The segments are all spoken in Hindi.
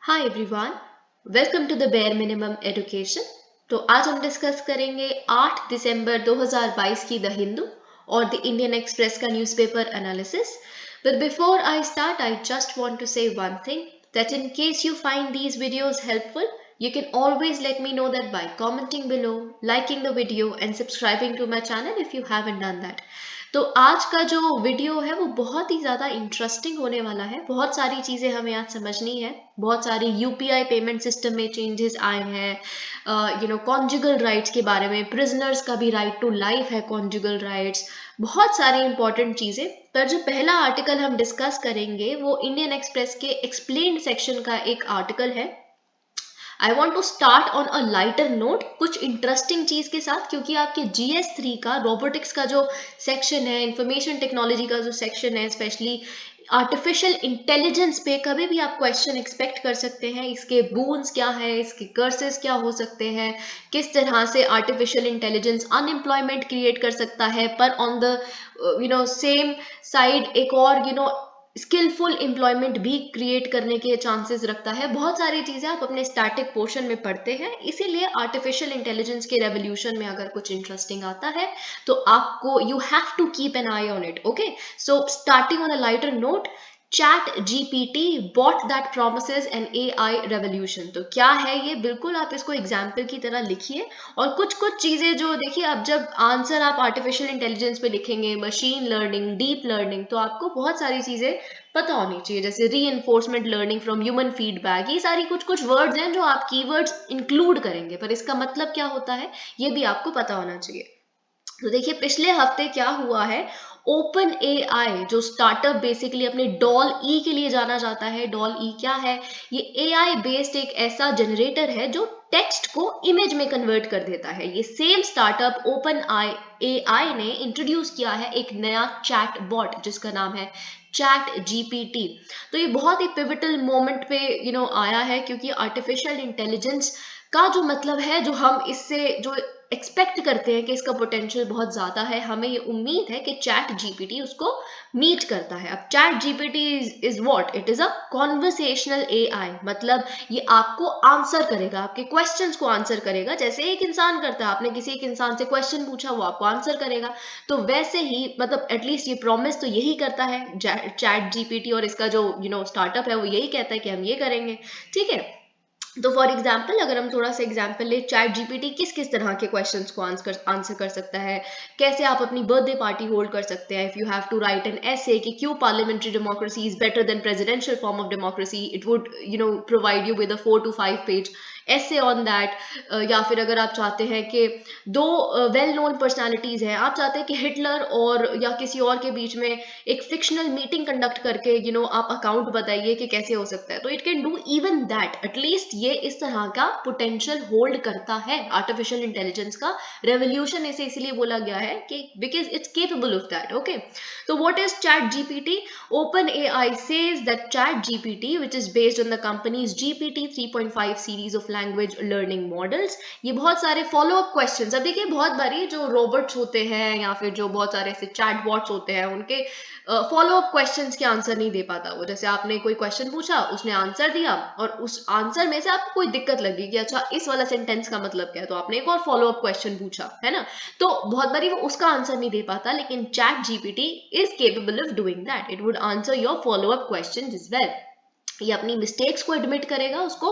Hi everyone, welcome to the bare minimum education. तो आज हम डिस्कस करेंगे 8 दिसंबर 2022 की द हिंदू और द इंडियन एक्सप्रेस का newspaper analysis. But before I start, I just want to say one thing, that in case you find these videos helpful, you can always let me know that by commenting below, liking the video and subscribing to my channel if you haven't done that. तो आज का जो वीडियो है वो बहुत ही ज़्यादा इंटरेस्टिंग होने वाला है। बहुत सारी चीज़ें हमें आज समझनी है। बहुत सारी यूपीआई पेमेंट सिस्टम में चेंजेस आए हैं, कॉन्जुगल राइट्स के बारे में, प्रिजनर्स का भी राइट टू लाइफ है, कॉन्जुगल राइट्स, बहुत सारी इंपॉर्टेंट चीज़ें। पर जो पहला आर्टिकल हम डिस्कस करेंगे वो इंडियन एक्सप्रेस के एक्सप्लेन्ड सेक्शन का एक आर्टिकल है। I want to start on a lighter note, कुछ इंटरेस्टिंग चीज के साथ, क्योंकि आपके GS3 का रोबोटिक्स का जो सेक्शन है, इंफॉर्मेशन टेक्नोलॉजी का जो सेक्शन है, स्पेशली आर्टिफिशियल इंटेलिजेंस पे कभी भी आप क्वेश्चन एक्सपेक्ट कर सकते हैं। इसके बून्स क्या है, इसके कर्सेस क्या हो सकते हैं, किस तरह से आर्टिफिशियल इंटेलिजेंस अनएम्प्लॉयमेंट क्रिएट कर सकता है, पर ऑन द सेम साइड एक और स्किलफुल एम्प्लॉयमेंट भी क्रिएट करने के चांसेस रखता है। बहुत सारी चीजें आप अपने स्टैटिक पोर्शन में पढ़ते हैं, इसीलिए आर्टिफिशियल इंटेलिजेंस के रेवोल्यूशन में अगर कुछ इंटरेस्टिंग आता है तो आपको you have to keep an eye on it. Okay, so starting on a lighter note, chat GPT bot that promises an AI revolution. तो क्या है ये? बिल्कुल आप इसको एग्जाम्पल की तरह लिखिए, और कुछ कुछ चीजें जो देखिए, अब जब आंसर आप आर्टिफिशियल इंटेलिजेंस पे लिखेंगे, मशीन लर्निंग, डीप लर्निंग, तो आपको बहुत सारी चीजें पता होनी चाहिए, जैसे री enforcement learning from human feedback. ये सारी कुछ कुछ वर्ड्स हैं जो आप कीवर्ड्स इंक्लूड करेंगे, पर इसका मतलब क्या होता है ये भी आपको पता होना चाहिए। तो देखिए, पिछले हफ्ते क्या हुआ है, ओपन AI जो स्टार्टअप बेसिकली अपने डॉल ई के लिए जाना जाता है। डॉल ई क्या है? ये AI बेस्ड एक ऐसा जनरेटर है जो टेक्स्ट को इमेज में कन्वर्ट कर देता है। ये सेम स्टार्टअप ओपन AI ने इंट्रोड्यूस किया है एक नया चैट बॉट जिसका नाम है चैट GPT। तो ये बहुत ही पिवटल मोमेंट पे आया है, क्योंकि आर्टिफिशियल इंटेलिजेंस का जो मतलब है, जो हम इससे जो एक्सपेक्ट करते हैं कि इसका पोटेंशियल बहुत ज़्यादा है, हमें ये उम्मीद है कि चैट GPT उसको मीट करता है। अब chat GPT is what? It is a conversational AI, मतलब ये आपको आंसर करेगा, आपके क्वेश्चंस को आंसर करेगा, जैसे एक इंसान करता है। आपने किसी एक इंसान से क्वेश्चन पूछा, वो आपको आंसर करेगा। तो वैसे ही, मतलब एटलीस्ट ये प्रॉमिस तो यही करता है चैट GPT, और इसका जो स्टार्टअप है वो यही कहता है कि हम ये करेंगे। ठीक है, तो फॉर एग्जाम्पल अगर हम थोड़ा सा एग्जाम्पल ले, चैट GPT किस किस तरह के क्वेश्चंस को आंसर कर सकता है, कैसे आप अपनी बर्थडे पार्टी होल्ड कर सकते हैं। If you have to write an essay कि क्यों parliamentary democracy is better than presidential form of democracy, it would provide you with a 4 to 5 page essay on that. या फिर अगर आप चाहते हैं कि दो वेल नोन पर्सनालिटीज हैं, आप चाहते हैं कि हिटलर और या किसी और के बीच में एक फिक्शनल मीटिंग कंडक्ट करके आप अकाउंट बताइए कि कैसे हो सकता है, तो it can do even that. At least ये इस तरह का पोटेंशियल होल्ड करता है आर्टिफिशियल इंटेलिजेंस का। रेवोल्यूशन इसे इसलिए बोला गया है कि because it's capable of that. Okay, तो what is chat GPT? Open AI says that chat GPT, which is based on the company's GPT 3.5 series of language learning models, ये बहुत सारे फॉलो अप क्वेश्चंस। अब देखिए, बहुत बारी जो रोबोट्स होते हैं या फिर जो बहुत सारे ऐसे चैट बॉट्स होते हैं, उनके फॉलो अप क्वेश्चंस के आंसर नहीं दे पाता वो। जैसे आपने कोई क्वेश्चन पूछा, उसने आंसर दिया, और उस आंसर में से आपको कोई दिक्कत लगी कि अच्छा इस वाला सेंटेंस का मतलब क्या है, तो आपने एक और फॉलो अप क्वेश्चन पूछा, है ना। तो बहुत बारी वो उसका आंसर नहीं दे पाता, लेकिन chat GPT is capable of doing that. It would answer your follow up question is well. ये अपनी मिस्टेक्स को एडमिट करेगा, उसको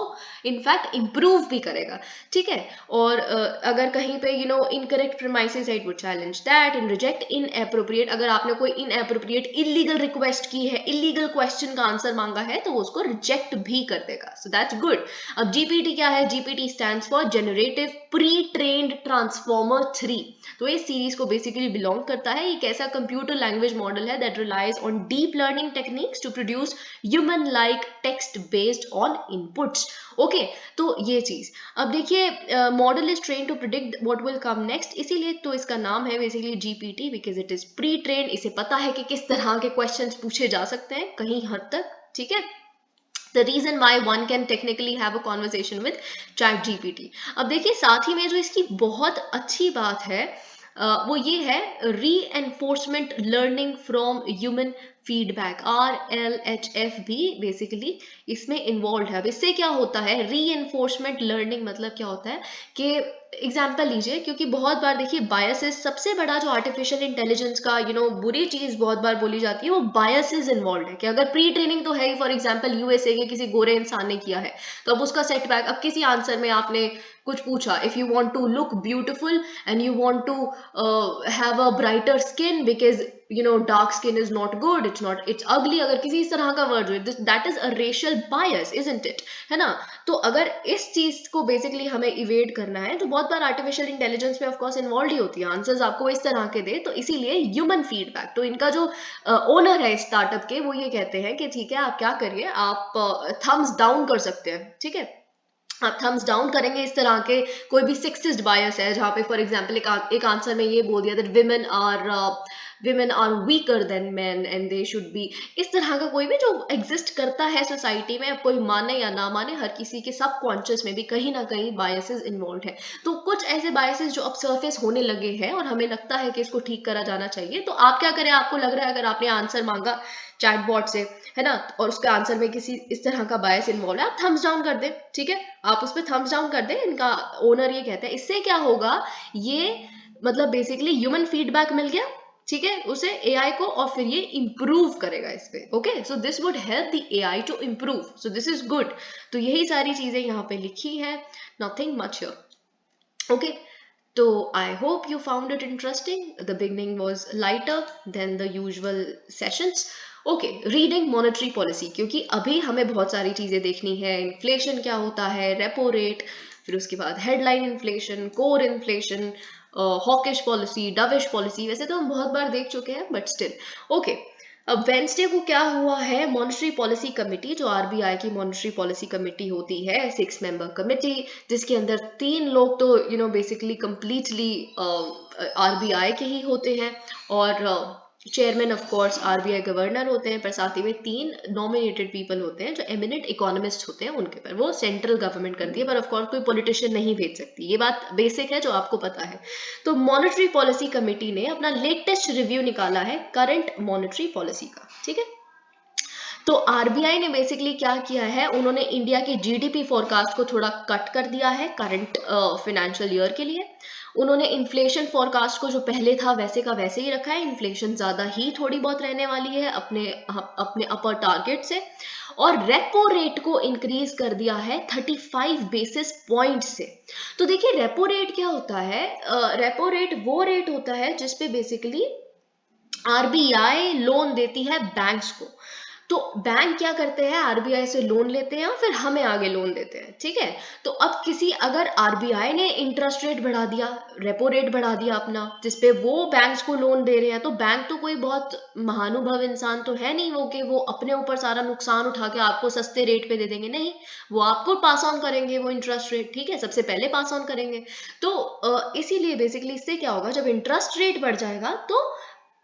इनफैक्ट इम्प्रूव भी करेगा। ठीक है, और अगर कहीं पे इनकरेक्ट प्रीमाइसेस है, it would challenge that and reject inappropriate. अगर आपने कोई इनएप्रोप्रिएट इलीगल रिक्वेस्ट की है, इलीगल क्वेश्चन का आंसर मांगा है, तो वो उसको रिजेक्ट भी कर देगा। So that's good. अब GPT क्या है? GPT stands for generative pre trained transformer 3। तो इस सीरीज को बेसिकली बिलोंग करता है। एक ऐसा कंप्यूटर लैंग्वेज मॉडल है that relies on deep learning techniques to produce human like text based on inputs. Okay, तो ये चीज। अब देखिए, model is train to predict what will come next, इसीलिए तो इसका नाम है basically GPT, because it is pre train. इसे पता है कि किस तरह के क्वेश्चंस पूछे जा सकते हैं कहीं हद तक। ठीक है, the reason why one can technically have a conversation with chat GPT। अब देखिए, साथ ही में जो इसकी बहुत अच्छी बात है वो ये है, री enforcement learning from human feedback, RLHF भी बेसिकली इसमें इन्वॉल्व है। अब इससे क्या होता है, री लर्निंग मतलब क्या होता है कि एग्जाम्पल लीजिए, क्योंकि बहुत बार देखिए बायसेस, सबसे बड़ा जो आर्टिफिशियल इंटेलिजेंस का बुरी चीज बहुत बार बोली जाती है वो बायसेस इन्वॉल्व है, कि अगर प्री ट्रेनिंग तो है ही, फॉर एग्जाम्पल यूएसए के किसी गोरे इंसान ने किया है तो अब उसका सेटबैक, अब किसी आंसर में आपने कुछ पूछा, if you want to look beautiful and you want to have a brighter skin because dark skin is not good, it's ugly, अगर किसी इस तरह का word, that is a racial bias, isn't it, है ना। तो अगर इस चीज को बेसिकली हमें इवेड करना है तो बहुत बार आर्टिफिशियल इंटेलिजेंस में ऑफकोर्स इन्वॉल्व ही होती है, आंसर्स आपको इस तरह के दे, तो इसीलिए ह्यूमन फीडबैक। तो इनका जो ओनर है स्टार्टअप के, वो ये कहते हैं कि ठीक है आप क्या करिए, आप थम्स डाउन कर सकते हैं, ठीक है, आप थम्स डाउन करेंगे इस तरह के कोई भी सेक्सिस्ट बायस है, जहाँ पे फॉर एग्जांपल एक आंसर में ये बोल दिया that women are weaker than man and they should be, इस तरह का कोई भी जो एग्जिस्ट करता है सोसाइटी में, कोई माने या ना माने, हर किसी के सब कॉन्शियस में भी कहीं ना कहीं बायसेस इन्वॉल्व है। तो कुछ ऐसे बायसेस जो अब सरफेस होने लगे हैं और हमें लगता है कि इसको ठीक करा जाना चाहिए, तो आप क्या करें, आपको लग रहा है अगर आपने आंसर मांगा चैटबॉट से, है ना, और उसके आंसर में किसी इस तरह का बायस इन्वॉल्व है, आप थम्स डाउन कर दें, ठीक है, आप उस पर थम्स डाउन कर दें। इनका ओनर ये कहता है इससे क्या होगा, ये मतलब बेसिकली ह्यूमन फीडबैक मिल गया, ठीक है, उसे एआई को, और फिर ये इंप्रूव करेगा इस पे, okay, so this would help the AI to improve, so this is good. तो यही सारी चीजें यहाँ पे लिखी है, nothing much here, okay. So I hope you found it interesting. The beginning was lighter than the usual sessions. Okay, reading monetary policy, क्योंकि अभी हमें बहुत सारी चीजें देखनी है, इन्फ्लेशन क्या होता है, रेपो रेट, फिर उसके बाद headline inflation, core inflation, hawkish policy, dovish policy, वैसे तो हम बहुत बार देख चुके हैं बट स्टिल, ओके। अब वेंसडे को क्या हुआ है, मॉनेटरी पॉलिसी कमेटी, जो आरबीआई की मॉनेटरी पॉलिसी कमेटी होती है, 6 मेंबर कमेटी, जिसके अंदर 3 लोग तो बेसिकली कंप्लीटली आरबीआई के ही होते हैं, और chairman of course RBI governor होते हैं, पर साथ ही में 3 नॉमिनेटेड पीपल होते हैं जो एमिनेंट इकोनॉमिस्ट होते हैं, उनके पर वो सेंट्रल गवर्नमेंट करती है, पर ऑफ कोर्स कोई पॉलिटिशियन नहीं भेज सकती, ये बात बेसिक है जो आपको पता है। तो मॉनेटरी पॉलिसी कमेटी ने अपना लेटेस्ट रिव्यू निकाला है करंट मॉनेटरी पॉलिसी का, ठीक है। तो आरबीआई ने बेसिकली क्या किया है, उन्होंने इंडिया के जीडीपी फोरकास्ट को थोड़ा कट कर दिया है करंट फाइनेंशियल ईयर के लिए। उन्होंने इन्फ्लेशन फोरकास्ट को जो पहले था वैसे का वैसे ही रखा है, इन्फ्लेशन ज्यादा ही थोड़ी बहुत रहने वाली है अपने अपर टारगेट से, और रेपो रेट को इंक्रीज कर दिया है 35 बेसिस पॉइंट से। तो देखिए रेपो रेट क्या होता है, रेपो रेट वो रेट होता है जिसपे बेसिकली आरबीआई लोन देती है बैंक्स को। तो बैंक क्या करते हैं, आरबीआई से लोन लेते हैं और फिर हमें आगे लोन देते हैं, ठीक है। तो अब अगर आरबीआई ने इंटरेस्ट रेट बढ़ा दिया, रेपो रेट बढ़ा दिया अपना, जिसपे वो बैंक्स को लोन दे रहे हैं, तो बैंक तो कोई बहुत महानुभव इंसान तो है नहीं वो कि वो अपने ऊपर सारा नुकसान उठा के आपको सस्ते रेट पे दे देंगे, नहीं, वो आपको पास ऑन करेंगे वो इंटरेस्ट रेट, ठीक है, सबसे पहले पास ऑन करेंगे। तो इसीलिए बेसिकली इससे क्या होगा, जब इंटरेस्ट रेट बढ़ जाएगा तो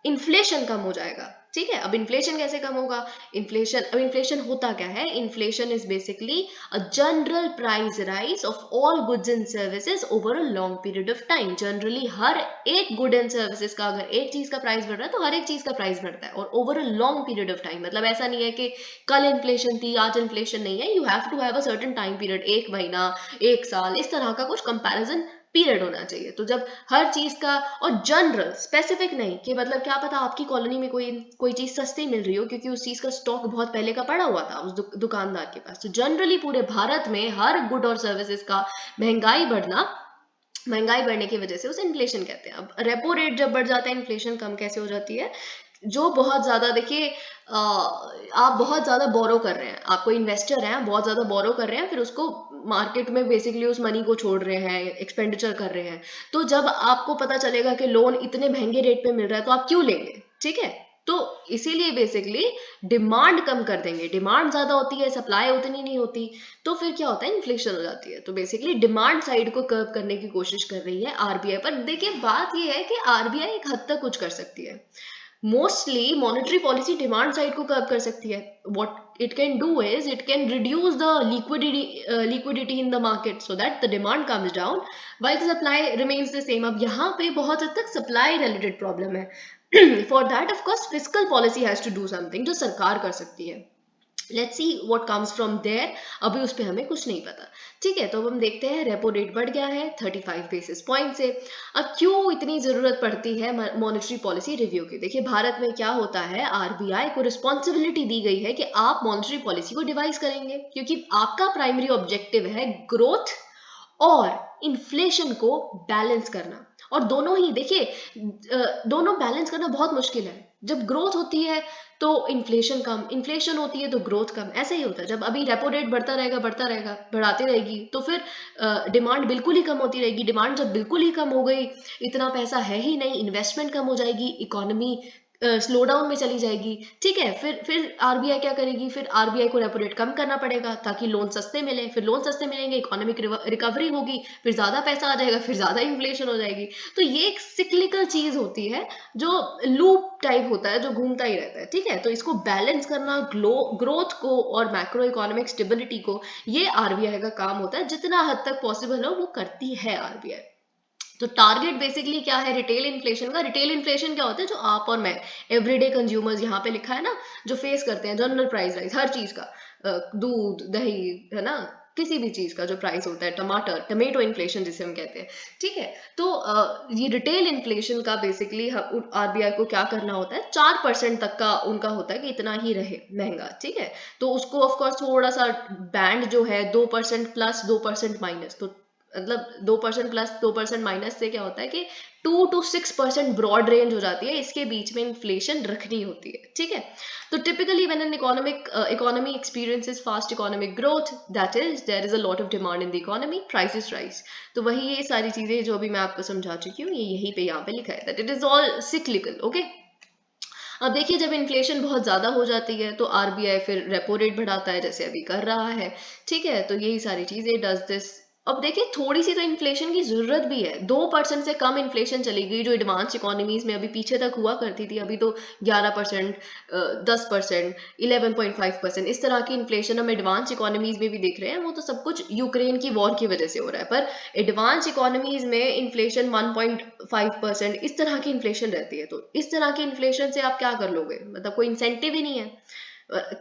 इन्फ्लेशन कम हो जाएगा, ठीक है। अब इन्फ्लेशन कैसे कम होगा, इन्फ्लेशन होता क्या है, inflation is basically a general price rise of all goods and services over a long period of time. Generally हर एक गुड एंड सर्विसेज का अगर एक चीज का प्राइस बढ़ रहा है तो हर एक चीज का प्राइस बढ़ता है, और over a long period of time, मतलब ऐसा नहीं है कि कल इन्फ्लेशन थी आज इन्फ्लेशन नहीं है, you have to have a certain time period, 1 महीना, 1 साल, इस तरह का कुछ कंपैरिजन पीरियड होना चाहिए। तो जब हर चीज का, और जनरल स्पेसिफिक नहीं कि मतलब क्या पता आपकी कॉलोनी में कोई चीज सस्ती मिल रही हो क्योंकि उस चीज का स्टॉक बहुत पहले का पड़ा हुआ था उस दुकानदार के पास। तो जनरली पूरे भारत में हर गुड और सर्विसेज का महंगाई बढ़ने की वजह से उसे इन्फ्लेशन कहते हैं। अब रेपो रेट जब बढ़ जाता है, इन्फ्लेशन कम कैसे हो जाती है, जो बहुत ज्यादा देखिए आप बहुत ज्यादा बोरो कर रहे हैं, आप कोई इन्वेस्टर हैं बहुत ज्यादा बोरो कर रहे हैं, फिर उसको मार्केट में बेसिकली उस मनी को छोड़ रहे हैं, एक्सपेंडिचर कर रहे हैं, तो जब आपको पता चलेगा कि लोन इतने महंगे रेट पे मिल रहा है तो आप क्यों लेंगे, ठीक है। तो इसीलिए बेसिकली डिमांड कम कर देंगे, डिमांड ज्यादा होती है सप्लाई उतनी नहीं होती, तो फिर क्या होता है, इन्फ्लेशन हो जाती है। तो बेसिकली डिमांड साइड को कर्व करने की कोशिश कर रही है आरबीआई। पर देखिए बात यह है कि आरबीआई एक हद तक कुछ कर सकती है, mostly monetary policy demand side को कर्व कर सकती है। What it can do is it can reduce the liquidity in the market so that the demand comes down while the supply remains the same. अब यहाँ पे बहुत हद तक सप्लाई रिलेटेड प्रॉब्लम है, for that of course physical policy has to do something, जो सरकार कर सकती है। Let's see what comes from there, अभी उस पर हमें कुछ नहीं पता। ठीक है, तो अब हम देखते हैं रेपो रेट बढ़ गया है 35 बेसिस पॉइंट से। अब क्यों इतनी जरूरत पड़ती है मॉनेटरी पॉलिसी रिव्यू की? देखिए भारत में क्या होता है, आरबीआई को रिस्पॉन्सिबिलिटी दी गई है कि आप मॉनेटरी पॉलिसी को डिवाइस करेंगे, क्योंकि आपका प्राइमरी ऑब्जेक्टिव है ग्रोथ और इन्फ्लेशन को बैलेंस करना। और दोनों ही देखिए, दोनों बैलेंस करना बहुत मुश्किल है। जब ग्रोथ होती है तो इन्फ्लेशन कम, इन्फ्लेशन होती है तो ग्रोथ कम, ऐसे ही होता है। जब अभी रेपो रेट बढ़ता रहेगा बढ़ाती रहेगी, तो फिर डिमांड बिल्कुल ही कम होती रहेगी। डिमांड जब बिल्कुल ही कम हो गई, इतना पैसा है ही नहीं, इन्वेस्टमेंट कम हो जाएगी, इकोनॉमी स्लो डाउन में चली जाएगी। ठीक है, फिर आरबीआई क्या करेगी? फिर आरबीआई को रेपो रेट कम करना पड़ेगा ताकि लोन सस्ते मिले। फिर लोन सस्ते मिलेंगे, इकोनॉमिक रिकवरी होगी, फिर ज्यादा पैसा आ जाएगा, फिर ज्यादा इन्फ्लेशन हो जाएगी। तो ये एक सिक्लिकल चीज होती है, जो लूप टाइप होता है, जो घूमता ही रहता है। ठीक है, तो इसको बैलेंस करना, ग्रोथ को और मैक्रो इकोनॉमिक स्टेबिलिटी को, ये आरबीआई का काम होता है। जितना हद तक पॉसिबल हो वो करती है आरबीआई। तो टारगेट बेसिकली क्या है रिटेल इन्फ्लेशन का? रिटेल इन्फ्लेशन क्या होता है? जो आप और मैं एवरीडे कंज्यूमर्स, यहाँ पे लिखा है ना, जो फेस करते हैं, जनरल प्राइस राइज हर चीज का, दूध दही है ना, किसी भी चीज का जो प्राइस होता है, टमाटर, टमेटो इन्फ्लेशन जिसे हम कहते हैं। ठीक है, तो ये रिटेल इन्फ्लेशन का बेसिकली आरबीआई को क्या करना होता है, 4% तक का उनका होता है कि इतना ही रहे महंगा। ठीक है, तो उसको ऑफकोर्स थोड़ा सा बैंड जो है 2% प्लस 2% माइनस, तो मतलब 2% प्लस 2% माइनस से क्या होता है कि 2 to 6% ब्रॉड रेंज हो जाती है, इसके बीच में इन्फ्लेशन रखनी होती है। ठीक है, तो typically when an economy experiences fast economic growth, that is there is a lot of demand in the economy, prices rise. तो वही ये सारी चीजें जो अभी मैं आपको समझा चुकी हूँ, ये यहीं पे यहाँ पे लिखा है that it is all cyclical. Okay, अब देखिए जब इन्फ्लेशन बहुत ज्यादा हो जाती है तो आरबीआई फिर रेपो रेट बढ़ाता है, जैसे अभी कर रहा है। ठीक है, तो यही सारी चीजें डज दिस। अब देखिए थोड़ी सी तो इन्फ्लेशन की जरूरत भी है, 2% से कम इन्फ्लेशन चली गई, जो एडवांस इकोनॉमीज में अभी पीछे तक हुआ करती थी। अभी तो 11%, 10%, 11.5% इस तरह की इन्फ्लेशन हम एडवांस इकोनॉमीज में भी देख रहे हैं। वो तो सब कुछ यूक्रेन की वॉर की वजह से हो रहा है, पर एडवांस इकोनॉमीज में इन्फ्लेशन 1.5% इस तरह की इन्फ्लेशन रहती है। तो इस तरह की इन्फ्लेशन से आप क्या कर लोगे? मतलब कोई इंसेंटिव ही नहीं है,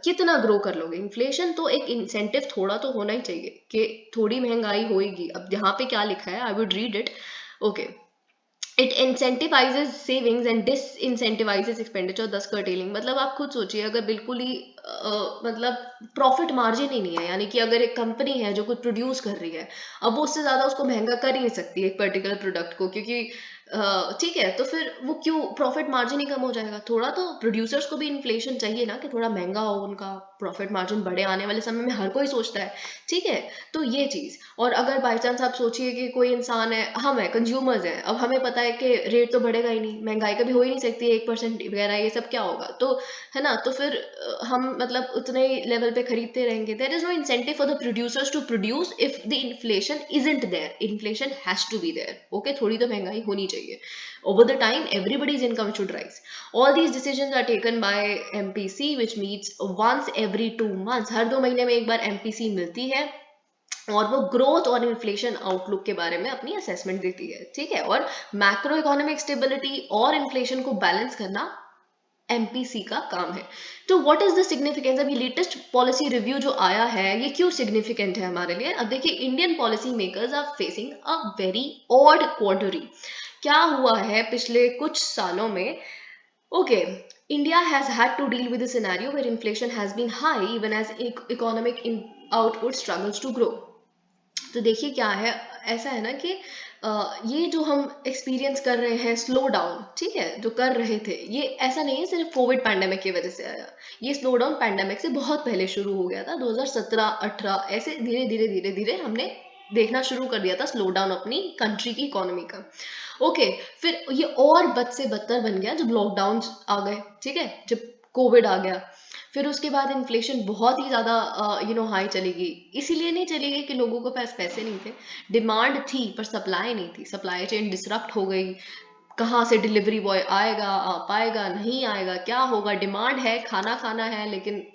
कितना ग्रो कर लोगे? इन्फ्लेशन तो एक इंसेंटिव थोड़ा तो होना ही चाहिए कि थोड़ी महंगाई होएगी। अब यहाँ पे क्या लिखा है, I would read it. Okay, it incentivises savings and disincentivises expenditure, thus curtailing. मतलब आप खुद सोचिए, अगर बिल्कुल ही मतलब प्रॉफिट मार्जिन ही नहीं है, यानी कि अगर एक कंपनी है जो कुछ प्रोड्यूस कर रही है, अब वो उससे ज्यादा उसको महंगा कर ही नहीं सकती एक पर्टिकुलर प्रोडक्ट को, क्योंकि ठीक है, तो फिर वो क्यों, प्रॉफिट मार्जिन ही कम हो जाएगा। थोड़ा तो प्रोड्यूसर्स को भी इन्फ्लेशन चाहिए ना, कि थोड़ा महंगा हो, उनका प्रॉफिट मार्जिन बढ़े आने वाले समय में, हर कोई सोचता है। ठीक है, तो ये चीज। और अगर बाई चांस आप सोचिए कि कोई इंसान है, हम है कंज्यूमर्स हैं, अब हमें पता है कि रेट तो बढ़ेगा ही नहीं, महंगाई कभी हो ही नहीं सकती, 1% वगैरह ये सब क्या होगा, तो है ना, तो फिर हम मतलब उतने ही लेवल पे खरीदते रहेंगे। There is no incentive for the producers to produce if the inflation isn't there. Inflation has to be there. Okay, थोड़ी तो महंगाई होनी चाहिए। Over the time, everybody's income should rise. All these decisions are taken by MPC, which meets once every 2 months. हर 2 महीने में एक बार MPC मिलती है, और वो ग्रोथ और इन्फ्लेशन आउटलुक के बारे में अपनी असेसमेंट देती है। ठीक है, और मैक्रो इकोनॉमिक स्टेबिलिटी और इन्फ्लेशन को बैलेंस करना एमपीसी का काम है। तो व्हाट इज द सिग्निफिकेंस? अभी लेटेस्ट पॉलिसी रिव्यू जो आया है, ये क्यों सिग्निफिकेंट है हमारे लिए? अब देखिए, Indian policy makers are facing a very odd quandary. क्या हुआ है पिछले कुछ सालों में? Okay, India has had to deal with a scenario where inflation has been high even as economic output struggles to grow. तो देखिए क्या है, ऐसा है ना कि ये जो हम एक्सपीरियंस कर रहे हैं स्लो डाउन, ठीक है, जो कर रहे थे, ये ऐसा नहीं है सिर्फ कोविड पैंडेमिक की वजह से आया। ये स्लो डाउन पैंडेमिक से बहुत पहले शुरू हो गया था, 2017-18 ऐसे धीरे धीरे धीरे धीरे हमने देखना शुरू कर दिया था स्लो डाउन अपनी कंट्री की इकोनॉमी का। ओके, फिर ये और बद से बदतर बन गया जब लॉकडाउन आ गए। ठीक है, जब कोविड आ गया, फिर उसके बाद इन्फ्लेशन बहुत ही ज़्यादा हाई चली गई। इसीलिए नहीं चली गई कि लोगों के पास पैसे नहीं थे, डिमांड थी पर सप्लाई नहीं थी, सप्लाई चेन डिसरप्ट हो गई, कहाँ से डिलीवरी बॉय आएगा, आ पाएगा, नहीं आएगा, क्या होगा, डिमांड है, खाना खाना है, लेकिन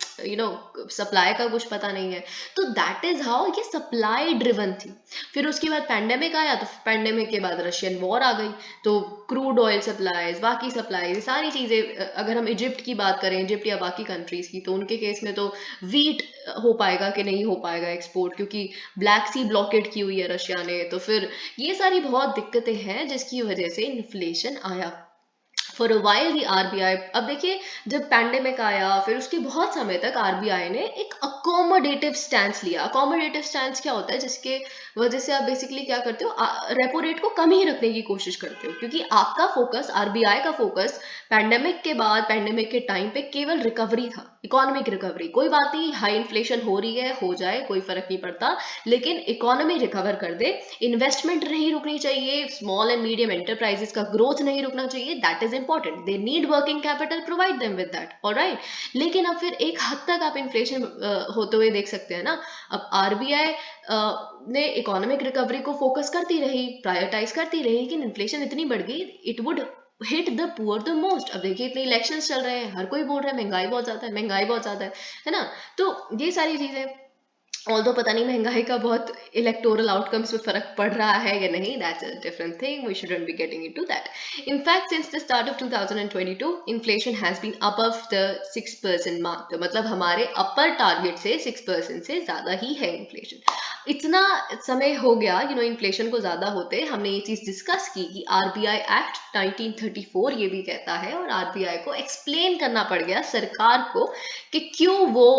सप्लाई का कुछ पता नहीं है। तो दैट इज हाउ ये सप्लाई ड्रिवन थी। फिर उसके बाद पैंडेमिक आया, तो पैंडेमिक के बाद रशियन वॉर आ गई, तो क्रूड ऑयल सप्लाईज, बाकी सप्लाईज, सारी चीज़ें, अगर हम इजिप्ट की बात करें, इजिप्ट या बाकी कंट्रीज की, तो उनके केस में तो वीट हो पाएगा कि नहीं हो पाएगा एक्सपोर्ट, क्योंकि ब्लैक सी ब्लॉकेट की हुई है रशिया ने। तो फिर ये सारी बहुत दिक्कतें हैं जिसकी वजह से इन्फ्लेशन आया। For a while the RBI, अब देखिए जब पैंडेमिक आया, फिर उसके बहुत समय तक आरबीआई ने एक अकोमोडेटिव स्टैंस लिया। अकोमोडेटिव स्टैंस क्या होता है, जिसके वजह से आप बेसिकली क्या करते हो, रेपो रेट को कम ही रखने की कोशिश करते हो, क्योंकि आपका फोकस, आरबीआई का फोकस पैंडेमिक के बाद, पैंडेमिक के टाइम पे केवल रिकवरी था, इकोनॉमिक रिकवरी। कोई बात नहीं, हाई इन्फ्लेशन हो रही है, हो जाए, कोई फर्क नहीं पड़ता, लेकिन इकोनॉमी रिकवर कर दे, इन्वेस्टमेंट नहीं रुकनी चाहिए, स्मॉल एंड मीडियम एंटरप्राइजेस का ग्रोथ नहीं रुकना चाहिए, that is important, they need working capital, provide them with that, alright. लेकिन अब फिर एक हद तक आप इन्फ्लेशन होते हुए देख सकते हैं ना। अब आरबीआई ने इकोनॉमिक रिकवरी को फोकस करती रही, प्रायोरिटाइज करती रही, लेकिन इन्फ्लेशन इतनी बढ़ गई, it would hit the poor the most. अब देखिए इतने इलेक्शंस चल रहे हैं, हर कोई बोल रहा है महंगाई बहुत ज्यादा है, महंगाई बहुत ज्यादा है ना। तो ये सारी चीजें, ऑल्दो पता नहीं महंगाई का बहुत इलेक्टोरल आउटकम्स में फर्क पड़ रहा है या नहीं, that's a different thing, we shouldn't be getting into that. In fact since the start of 2022 inflation has been above the 6% mark, तो मतलब हमारे अपर टारगेट से 6% से ज्यादा ही है इन्फ्लेशन। इतना समय हो गया इन्फ्लेशन को ज्यादा होते, हमने ये चीज डिस्कस की कि आरबीआई एक्ट 1934 ये भी कहता है, और आरबीआई को एक्सप्लेन करना पड़ गया सरकार को कि क्यों वो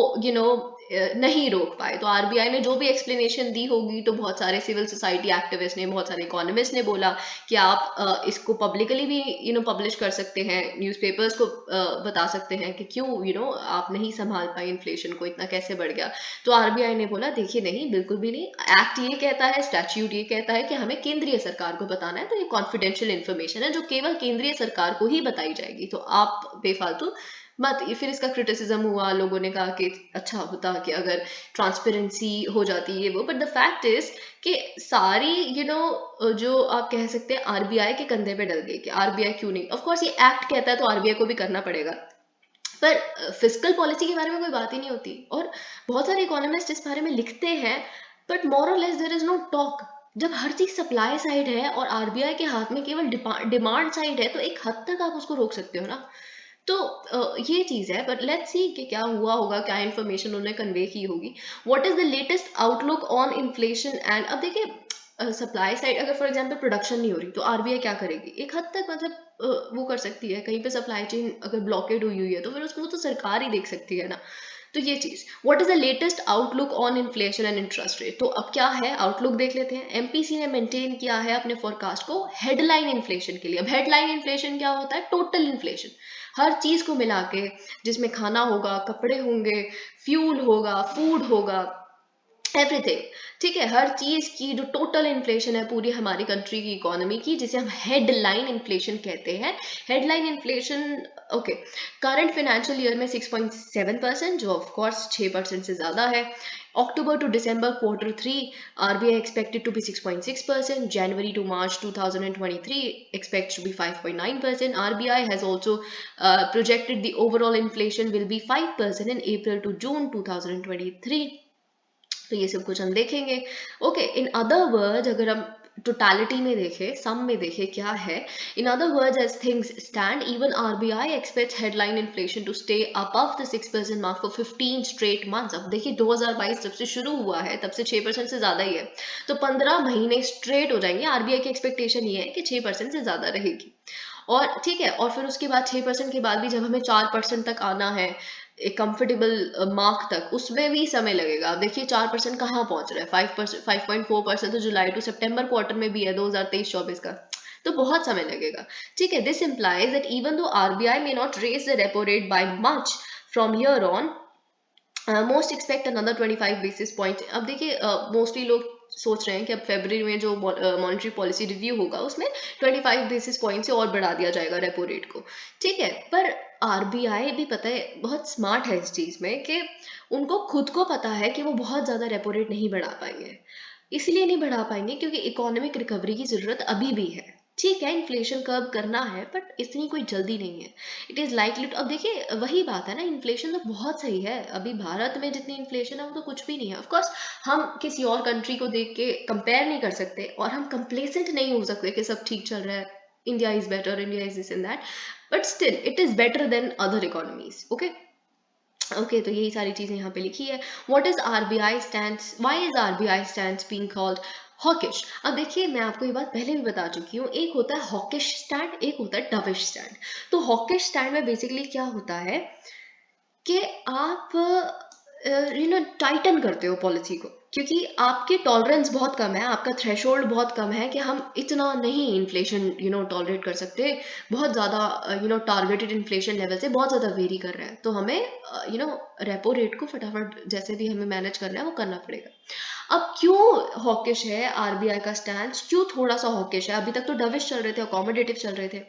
नहीं रोक पाए। तो आरबीआई ने जो भी एक्सप्लेनेशन दी होगी, तो बहुत सारे सिविल सोसाइटी एक्टिविस्ट ने, बहुत सारे इकोनॉमिस्ट ने बोला कि आप इसको पब्लिकली भी पब्लिश कर सकते हैं, न्यूज़पेपर्स को बता सकते हैं कि क्यों आप नहीं संभाल पाए इन्फ्लेशन को, इतना कैसे बढ़ गया। तो आरबीआई ने बोला देखिए नहीं, बिल्कुल भी नहीं, एक्ट ये कहता है, स्टैट्यूट ये कहता है कि हमें केंद्रीय सरकार को बताना है, तो ये कॉन्फिडेंशियल इन्फॉर्मेशन है जो केवल केंद्रीय सरकार को ही बताई जाएगी, तो आप बेफालतू मत। फिर इसका क्रिटिसिज्म हुआ, लोगों ने कहा कि अच्छा होता कि अगर ट्रांसपेरेंसी हो जाती है वो, बट द फैक्ट इज कि सारी जो आप कह सकते हैं आरबीआई के कंधे पे डल गई कि आरबीआई क्यों नहीं। ऑफ कोर्स ये एक्ट कहता है तो आरबीआई को भी करना पड़ेगा, पर फिस्कल पॉलिसी के बारे में कोई बात ही नहीं होती, और बहुत सारे इकोनॉमिस्ट इस बारे में लिखते हैं, बट मोर और less there is no talk. जब हर चीज सप्लाई साइड है और आरबीआई के हाथ में केवल डिमांड साइड है, तो एक हद तक आप उसको रोक सकते हो ना। तो ये चीज है, बट लेट्स सी कि क्या हुआ होगा, क्या इन्फॉर्मेशन उन्होंने कन्वे की होगी। What is the latest outlook on inflation and, अब देखिए सप्लाई साइड, अगर फॉर एग्जांपल प्रोडक्शन नहीं हो रही, तो आरबीआई क्या करेगी, एक हद तक मतलब वो कर सकती है, कहीं पे सप्लाई चेन अगर ब्लॉकेड हुई है तो फिर उसको तो सरकार ही देख सकती है ना। तो ये चीज, what is the latest outlook on inflation and interest rate, तो अब क्या है आउटलुक देख लेते हैं। एमपीसी ने मेंटेन किया है अपने फोरकास्ट को हेडलाइन इन्फ्लेशन के लिए। अब हेडलाइन इन्फ्लेशन क्या होता है, टोटल इन्फ्लेशन, हर चीज को मिला के, जिसमें खाना होगा, कपड़े होंगे, फ्यूल होगा, फूड होगा, एवरीथिंग, ठीक है, हर चीज की जो टोटल इन्फ्लेशन है पूरी हमारी कंट्री की इकोनॉमी की, जिसे हम हेडलाइन इन्फ्लेशन कहते हैं। Headline inflation, okay, current financial year में 6.7%, जो ऑफ कोर्स 6% से ज्यादा है। October to December Q3, RBI expected to be 6.6%. January to March 2023 expects to be 5.9%. RBI has also projected the overall inflation will be 5% in April to June 2023. तो ये सब कुछ हम देखेंगे। ओके, इन अदर वर्ड्स अगर हम टोटालिटी में देखें, सम में देखें क्या है, in other words as things stand, even RBI expects headline inflation to stay above the 6% mark for 15 straight months. अब देखिए 2022 जब से शुरू हुआ है तब से 6% से ज्यादा ही है, तो 15 महीने स्ट्रेट हो जाएंगे। आरबीआई की एक्सपेक्टेशन ये है कि 6% से ज्यादा रहेगी, और ठीक है, और फिर उसके बाद 6% के बाद भी जब हमें 4% तक आना है, एक कंफर्टेबल मार्क तक, उसमें भी समय लगेगा। अब देखिए 4% कहाँ पहुंच रहा है, 5%, 5.4% तो जुलाई टू सितंबर क्वार्टर में भी है 2023-24 का, तो बहुत समय लगेगा। ठीक है, this implies that even though RBI may not raise the repo rate by much from here on, most expect another 25 basis point. अब देखिए मोस्टली लोग सोच रहे हैं कि अब फरवरी में जो मॉनेटरी पॉलिसी रिव्यू होगा उसमें 25 बेसिस पॉइंट से और बढ़ा दिया जाएगा रेपो रेट को, ठीक है। पर आरबीआई भी पता है बहुत स्मार्ट है इस चीज में कि उनको खुद को पता है कि वो बहुत ज्यादा रेपो रेट नहीं बढ़ा पाएंगे। इसलिए नहीं बढ़ा पाएंगे क्योंकि इकोनॉमिक रिकवरी की जरूरत अभी भी है। ठीक है, इन्फ्लेशन कर्व करना है बट इतनी कोई जल्दी नहीं है। इट इज़ लाइकली अब देखिए वही बात है ना, इन्फ्लेशन तो बहुत सही है, अभी भारत में जितनी इन्फ्लेशन है वो तो कुछ भी नहीं है। ऑफ कोर्स हम किसी और कंट्री को देख के कंपेयर नहीं कर सकते और हम कंप्लेसेंट नहीं हो सकते कि सब ठीक चल रहा है, India is better, India is this and that, but still it is better then other economies. Okay okay, तो यही सारी चीजें यहाँ पे लिखी है। What is RBI stands, why is RBI stands being called hawkish? अब देखिए मैं आपको ये बात पहले भी बता चुकी हूँ, एक होता है हॉकिश स्टैंड, एक होता है डविश स्टैंड। तो हॉकिश स्टैंड में बेसिकली क्या होता है कि आप टाइटन करते हो पॉलिसी को, क्योंकि आपकी टॉलरेंस बहुत कम है, आपका थ्रेशोल्ड बहुत कम है कि हम इतना नहीं इन्फ्लेशन टॉलरेट कर सकते, बहुत ज़्यादा टारगेटेड इन्फ्लेशन लेवल से बहुत ज़्यादा वेरी कर रहे हैं, तो हमें रेपो रेट को फटाफट जैसे भी हमें मैनेज करना है वो करना पड़ेगा। अब क्यों हॉकिश है आरबीआई का स्टैंड, क्यों थोड़ा सा हॉकिश है? अभी तक तो डविश चल रहे थे, अकोमोडेटिव चल रहे थे,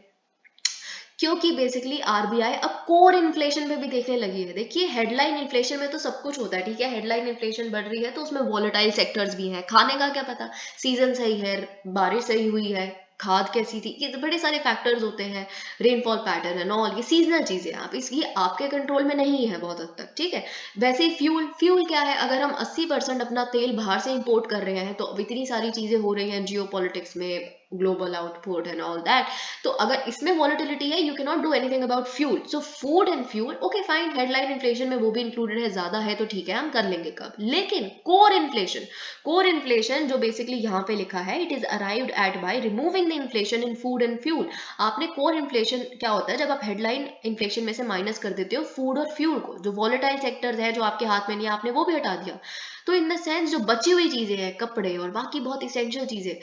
क्योंकि बेसिकली आरबीआई अब कोर इन्फ्लेशन पे भी देखने लगी है। देखिए हेडलाइन इन्फ्लेशन में तो सब कुछ होता है, ठीक है, हेडलाइन इन्फ्लेशन बढ़ रही है तो उसमें वॉलेटाइल सेक्टर्स भी हैं, खाने का क्या पता, सीजन सही है, बारिश सही हुई है, खाद कैसी थी, ये तो बड़े सारे फैक्टर्स होते हैं, रेनफॉल पैटर्न एंड ऑल, ये सीजनल चीजें आप इसकी आपके कंट्रोल में नहीं है बहुत हद तक, ठीक है। वैसे ही फ्यूल, फ्यूल क्या है, अगर हम 80% अपना तेल बाहर से इंपोर्ट कर रहे हैं तो अब इतनी सारी चीजें हो रही हैं जियो पॉलिटिक्स में, global output and all that, तो अगर इसमें वॉलेटिलिटी है you can not do anything about fuel. So food and fuel okay fine, headline inflation में वो भी इंक्लूडेड है, ज्यादा है तो ठीक है हम कर लेंगे कब, लेकिन कोर इन्फ्लेशन, कोर इन्फ्लेशन जो बेसिकली यहाँ पे लिखा है, it is arrived at by removing the inflation in food and fuel. आपने कोर इन्फ्लेशन क्या होता है, जब आप हेडलाइन इन्फ्लेशन में से माइनस कर देते हो फूड और फ्यूल को, जो वॉलेटाइल सेक्टर्स है जो आपके हाथ में नहीं है आपने वो भी हटा दिया, तो इन द सेंस जो बची हुई चीजें हैं, कपड़े और बाकी बहुत इसेंशियल चीजें,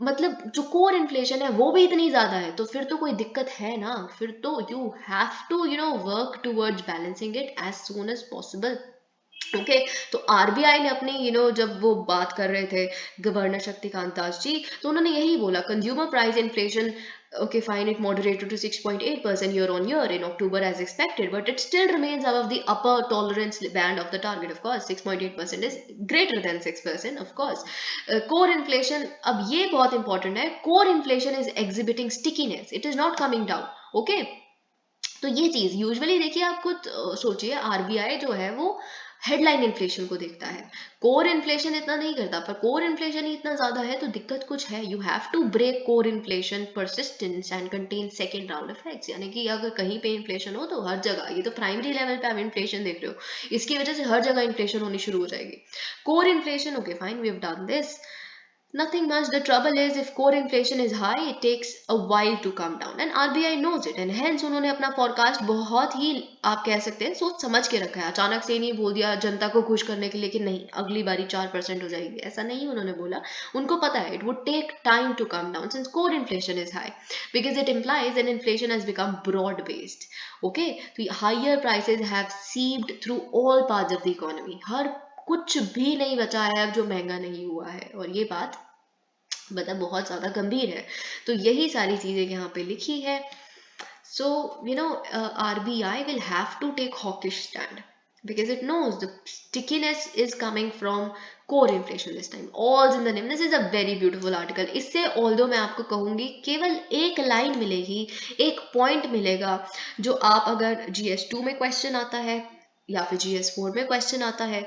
मतलब जो कोर इन्फ्लेशन है वो भी इतनी ज्यादा है, तो फिर तो कोई दिक्कत है ना, फिर तो you have to work towards balancing it as soon as possible. Okay, तो आरबीआई ने अपनी जब वो बात कर रहे थे गवर्नर शक्तिकांत दास जी, तो उन्होंने यही बोला, consumer price inflation okay fine, it moderated to 6.8% year on year in October as expected, but it still remains above the upper tolerance band of the target. Of course 6.8% is greater than 6%, of course. Core inflation, अब ये बहुत important है, core inflation is exhibiting stickiness, it is not coming down. okay, तो ये चीज यूजुअली देखिए, आप खुद सोचिए, आरबीआई जो है वो हेडलाइन इन्फ्लेशन को देखता है, कोर इन्फ्लेशन इतना नहीं करता, पर कोर इन्फ्लेशन ही इतना ज्यादा है तो दिक्कत कुछ है। You have to break core inflation persistence and contain second round effects, यानी कि अगर कहीं पे इन्फ्लेशन हो तो हर जगह, ये तो प्राइमरी लेवल पे आप इन्फ्लेशन देख रहे हो, इसकी वजह से हर जगह इन्फ्लेशन होनी शुरू हो जाएगी। Core inflation okay fine, we have done this, nothing much. The trouble is if core inflation is high, it takes a while to come down and RBI knows it, and hence उन्होंने अपना forecast बहुत ही, आप कह सकते हैं, सोच समझ के रखा है। अचानक से नहीं बोल दिया जनता को खुश करने के लिए कि नहीं अगली बारी 4% हो जाएगी, ऐसा नहीं उन्होंने बोला। उनको पता है it would take time to come down since core inflation is high, because it implies that inflation has become broad based. Okay, तो higher prices have seeped through all parts of the economy. हर कुछ भी नहीं बचा है अब जो महंगा नहीं हुआ है, और ये बात मतलब बहुत ज़्यादा गंभीर है। तो यही सारी चीज़ें यहाँ पे लिखी है। सो RBI will have to take hawkish stand because it knows the stickiness is coming from core inflation this time. All's in the name. This is a very beautiful article. इससे although मैं आपको कहूँगी केवल एक लाइन मिलेगी, एक पॉइंट मिलेगा, जो आप अगर GS2 में क्वेश्चन आता है या फिर GS4 में क्वेश्चन आता है,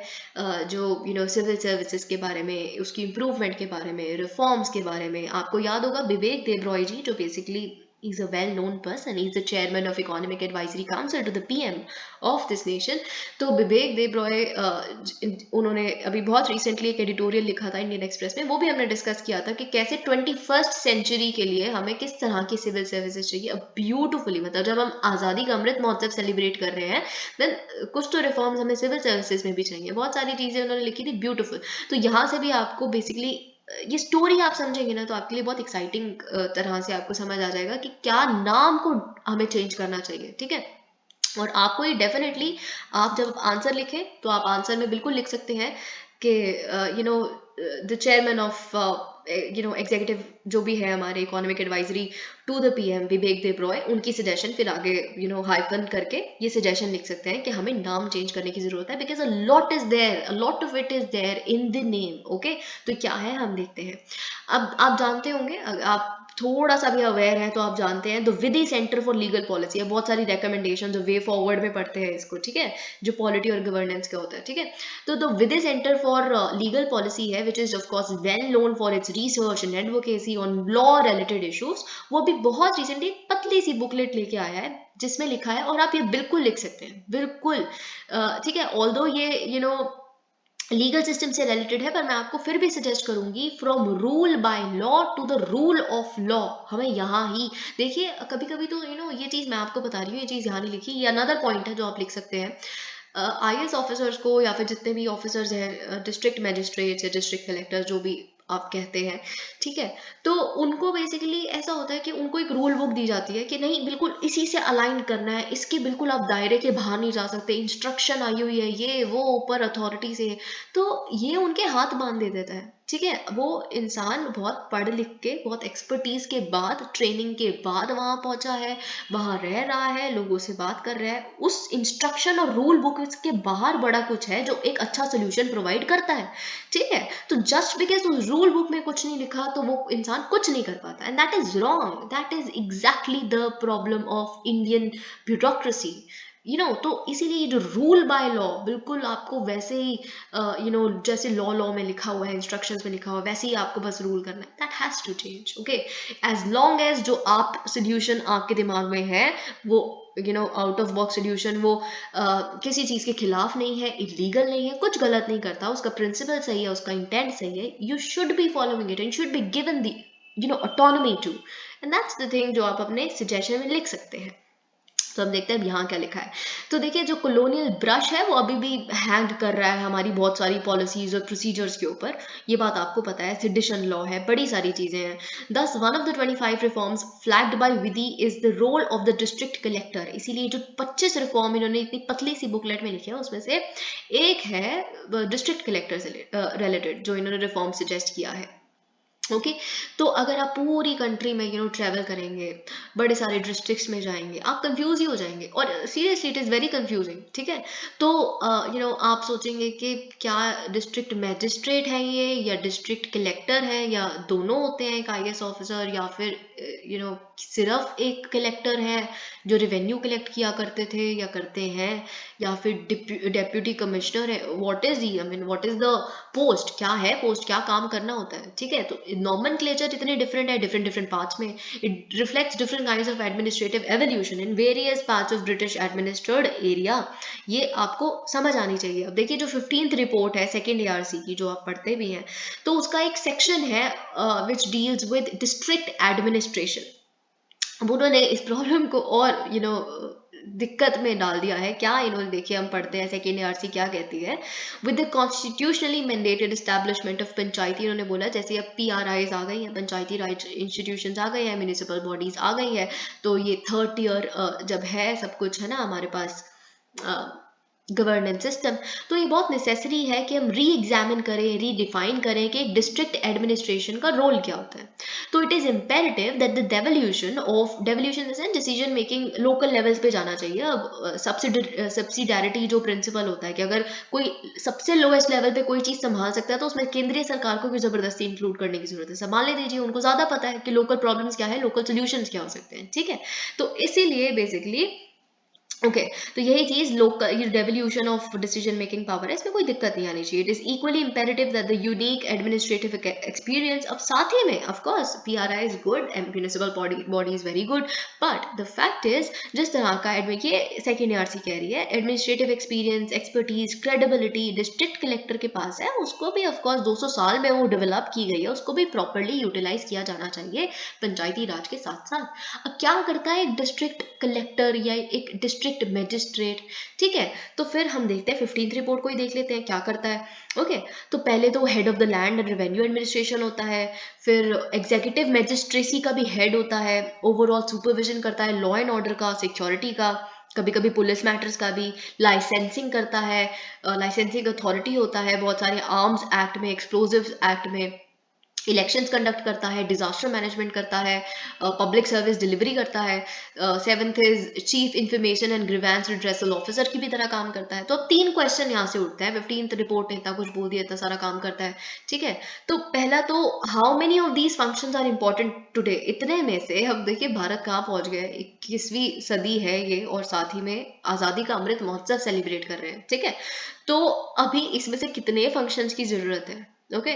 जो सिविल सर्विसेज के बारे में, उसकी इम्प्रूवमेंट के बारे में, रिफॉर्म्स के बारे में, आपको याद होगा बिबेक देबरॉय जी, जो basically he's a well-known person, he's the chairman of Economic Advisory Council to the PM of this nation. तो बिबेक देबरॉय उन्होंने अभी बहुत रिसेंटली एक एडिटोरियल लिखा था इंडियन एक्सप्रेस में, वो भी हमने डिस्कस किया था कि कैसे 21st सेंचुरी के लिए हमें किस तरह की सिविल सर्विसेज चाहिए। अब ब्यूटिफुली, मतलब जब हम आज़ादी का अमृत महोत्सव सेलिब्रेट कर रहे हैं, देन कुछ तो रिफॉर्म्स हमें सिविल सर्विसेज में भी चाहिए। बहुत सारी चीज़ें उन्होंने लिखी थी, ब्यूटिफुल। तो यहाँ से भी आपको बेसिकली ये स्टोरी आप समझेंगे ना तो आपके लिए बहुत एक्साइटिंग तरह से आपको समझ आ जाएगा कि क्या नाम को हमें चेंज करना चाहिए, ठीक है। और आपको ये डेफिनेटली, आप जब आंसर लिखें तो आप आंसर में बिल्कुल लिख सकते हैं कि द चेयरमैन ऑफ एग्जीक्यूटिव जो भी है हमारे economic advisory to the PM Vivek Debroy, उनकी सजेशन, फिर आगे हाइफन करके ये सजेशन लिख सकते हैं कि हमें नाम चेंज करने की जरूरत है, because a lot is there, a lot of it is there in the name. Okay, तो क्या है हम देखते हैं। अब आप जानते होंगे, आप थोड़ा सा भी अवेयर है तो आप जानते हैं the Vidhi centre for legal policy है, बहुत सारी रिकमेंडेशन जो वे फॉरवर्ड में पढ़ते हैं इसको, ठीक है, जो पॉलिटी और गवर्नेंस का होता है, ठीक है। तो the Vidhi centre for legal policy है which is of course well known for its research and advocacy on law related issues. वो भी बहुत रिसेंटली पतली सी बुकलेट लेके आया है जिसमें लिखा है, और आप ये बिल्कुल लिख सकते हैं, बिल्कुल, ठीक है, ऑल्दो ये लीगल सिस्टम से रिलेटेड है, पर मैं आपको फिर भी सजेस्ट करूंगी from rule by law to the rule of law. हमें यहाँ ही देखिए, कभी कभी तो ये चीज मैं आपको बता रही हूँ, ये चीज यहाँ नहीं लिखी, ये अनदर पॉइंट है जो आप लिख सकते हैं। आईएएस ऑफिसर्स को या फिर जितने भी ऑफिसर्स हैं, डिस्ट्रिक्ट मैजिस्ट्रेट्स या डिस्ट्रिक्ट कलेक्टर जो भी आप कहते हैं, ठीक है, तो उनको बेसिकली ऐसा होता है कि उनको एक रूल बुक दी जाती है कि नहीं बिल्कुल इसी से अलाइन करना है, इसके बिल्कुल आप दायरे के बाहर नहीं जा सकते, इंस्ट्रक्शन आई हुई है ये वो ऊपर अथॉरिटी से, तो ये उनके हाथ बांध दे देता है, ठीक है। वो इंसान बहुत पढ़ लिख के, बहुत एक्सपर्टीज के बाद, ट्रेनिंग के बाद वहां पहुंचा है, वहां रह रहा है, लोगों से बात कर रहा है, उस इंस्ट्रक्शन और रूल बुक के बाहर बड़ा कुछ है जो एक अच्छा सोल्यूशन प्रोवाइड करता है, ठीक है। तो जस्ट बिकॉज उस रूल बुक में कुछ नहीं लिखा तो वो इंसान कुछ नहीं कर पाता, and that is wrong, that is exactly the problem of Indian bureaucracy, तो इसीलिए ये जो रूल बाय लॉ, बिल्कुल आपको वैसे ही जैसे लॉ में लिखा हुआ है, इंस्ट्रक्शंस में लिखा हुआ है, वैसे ही आपको बस रूल करना है, that has to change, okay. As long as जो आप सोल्यूशन आपके दिमाग में है वो आउट ऑफ बॉक्स सोल्यूशन, वो किसी चीज के खिलाफ नहीं है, इलीगल नहीं है, कुछ गलत नहीं करता, उसका प्रिंसिपल सही है, उसका इंटेंट सही है, you should be following it and should be given the autonomy to, and that's the thing जो आप अपने सजेशन में लिख सकते हैं। तो हम देखते हैं यहाँ क्या लिखा है। तो देखिए, जो कॉलोनियल ब्रश है वो अभी भी हैंग कर रहा है हमारी बहुत सारी पॉलिसीज और प्रोसीजर्स के ऊपर, ये बात आपको पता है, सेडिशन लॉ है, बड़ी सारी चीजें हैं। Thus one of the 25 reforms flagged by Vidhi is the role of the district collector. इसीलिए जो 25 रिफॉर्म इन्होंने इतनी पतली सी बुकलेट में लिखे हैं उसमें से एक है डिस्ट्रिक्ट कलेक्टर से रिलेटेड, जो इन्होंने रिफॉर्म सजेस्ट किया है, ओके। तो अगर आप पूरी कंट्री में ट्रैवल करेंगे, बड़े सारे डिस्ट्रिक्ट्स में जाएंगे, आप कंफ्यूज ही हो जाएंगे, और seriously it is very confusing, ठीक है। तो आप सोचेंगे कि क्या डिस्ट्रिक्ट मैजिस्ट्रेट है ये, या डिस्ट्रिक्ट कलेक्टर है, या दोनों होते हैं एक आईएएस ऑफिसर, या फिर सिर्फ एक कलेक्टर है जो रेवेन्यू कलेक्ट किया करते थे या करते हैं, या फिर डेप्यूटी कमिश्नर है, what is I mean what is the post, क्या है पोस्ट, क्या काम करना होता है, ठीक है। तो नॉमेनक्लेचर इतने डिफरेंट है डिफरेंट डिफरेंट पार्ट्स में, it reflects different kinds of administrative evolution in various parts of British administered area, ये आपको समझ आनी चाहिए। अब देखिए, जो 15th रिपोर्ट है सेकेंड एआरसी की, जो आप पढ़ते भी हैं, तो उसका एक सेक्शन है which deals with district administration. अब उन्होंने इस प्रॉब्लम को और दिक्कत में डाल दिया है। क्या इन्होंने, देखिए हम पढ़ते हैं सेकेंड आरसी क्या कहती है, with the constitutionally mandated establishment of Panchayati, इन्होंने बोला जैसे अब पीआरआईज आ गई हैं, पंचायती राज इंस्टीट्यूशंस आ गए हैं, म्यूनिसिपल बॉडीज आ गई है, तो ये थर्ड टीयर जब है सब कुछ है ना हमारे पास गवर्नेंस सिस्टम, तो ये बहुत नेसेसरी है कि हम री एग्जामिन करें, रीडिफाइन करें कि डिस्ट्रिक्ट एडमिनिस्ट्रेशन का रोल क्या होता है। तो it is imperative that the devolution decision making local levels पे जाना चाहिए। अब सब्सिडारिटी जो प्रिंसिपल होता है कि अगर कोई सबसे लोएस्ट लेवल पे कोई चीज संभाल सकता है तो उसमें केंद्रीय सरकार को भी जबरदस्ती इंक्लूड करने की जरूरत है, संभालने दीजिए, उनको ज्यादा पता है कि लोकल प्रॉब्लम्स क्या है, लोकल सोल्यूशंस क्या हो सकते हैं, ठीक है। तो इसीलिए बेसिकली ओके, तो यही चीज local devolution of decision making power है, इसमें कोई दिक्कत नहीं आनी चाहिए। It is equally imperative that the unique administrative experience, अब साथ ही में of course PRI is good and municipal body is very good, but the fact is जिस तरह का ये सेकेंड आरसी कह रही है, administrative experience, expertise, credibility district collector के पास है, उसको भी ऑफ कोर्स 200 साल में वो डेवलप की गई है, उसको भी प्रॉपरली यूटिलाइज किया जाना चाहिए पंचायती राज के साथ साथ। अब क्या करता है एक डिस्ट्रिक्ट कलेक्टर या एक डिस्ट्रिक्ट मैजिस्ट्रेट, ठीक है। तो फिर हम देखते हैं 15th रिपोर्ट को ही देख लेते हैं क्या करता है, ओके। तो पहले तो head of the land and revenue administration होता है, फिर एग्जीक्यूटिव मैजिस्ट्रेसी का भी हेड होता है, ओवरऑल सुपरविजन करता है लॉ एंड ऑर्डर का, सिक्योरिटी का, कभी कभी पुलिस मैटर्स का भी, लाइसेंसिंग करता है, लाइसेंसिंग अथॉरिटी होता है बहुत सारे आर्म्स एक्ट में, एक्सप्लोजिव एक्ट में, इलेक्शंस कंडक्ट करता है, डिजास्टर मैनेजमेंट करता है, पब्लिक सर्विस डिलीवरी करता है। Seventh is chief information and grievance redressal officer की भी तरह काम करता है। तो अब 3 क्वेश्चन यहाँ से उठते हैं। 15th रिपोर्ट ने इतना कुछ बोल दिया, इतना सारा काम करता है, ठीक है। तो पहला तो how many of these functions are important today, इतने में से अब देखिए भारत कहाँ पहुंच गया है, 21वीं सदी है ये, और साथ ही में आजादी का अमृत महोत्सव सेलिब्रेट कर रहे हैं, ठीक है। तो अभी इसमें से कितने फंक्शंस की जरूरत है, okay.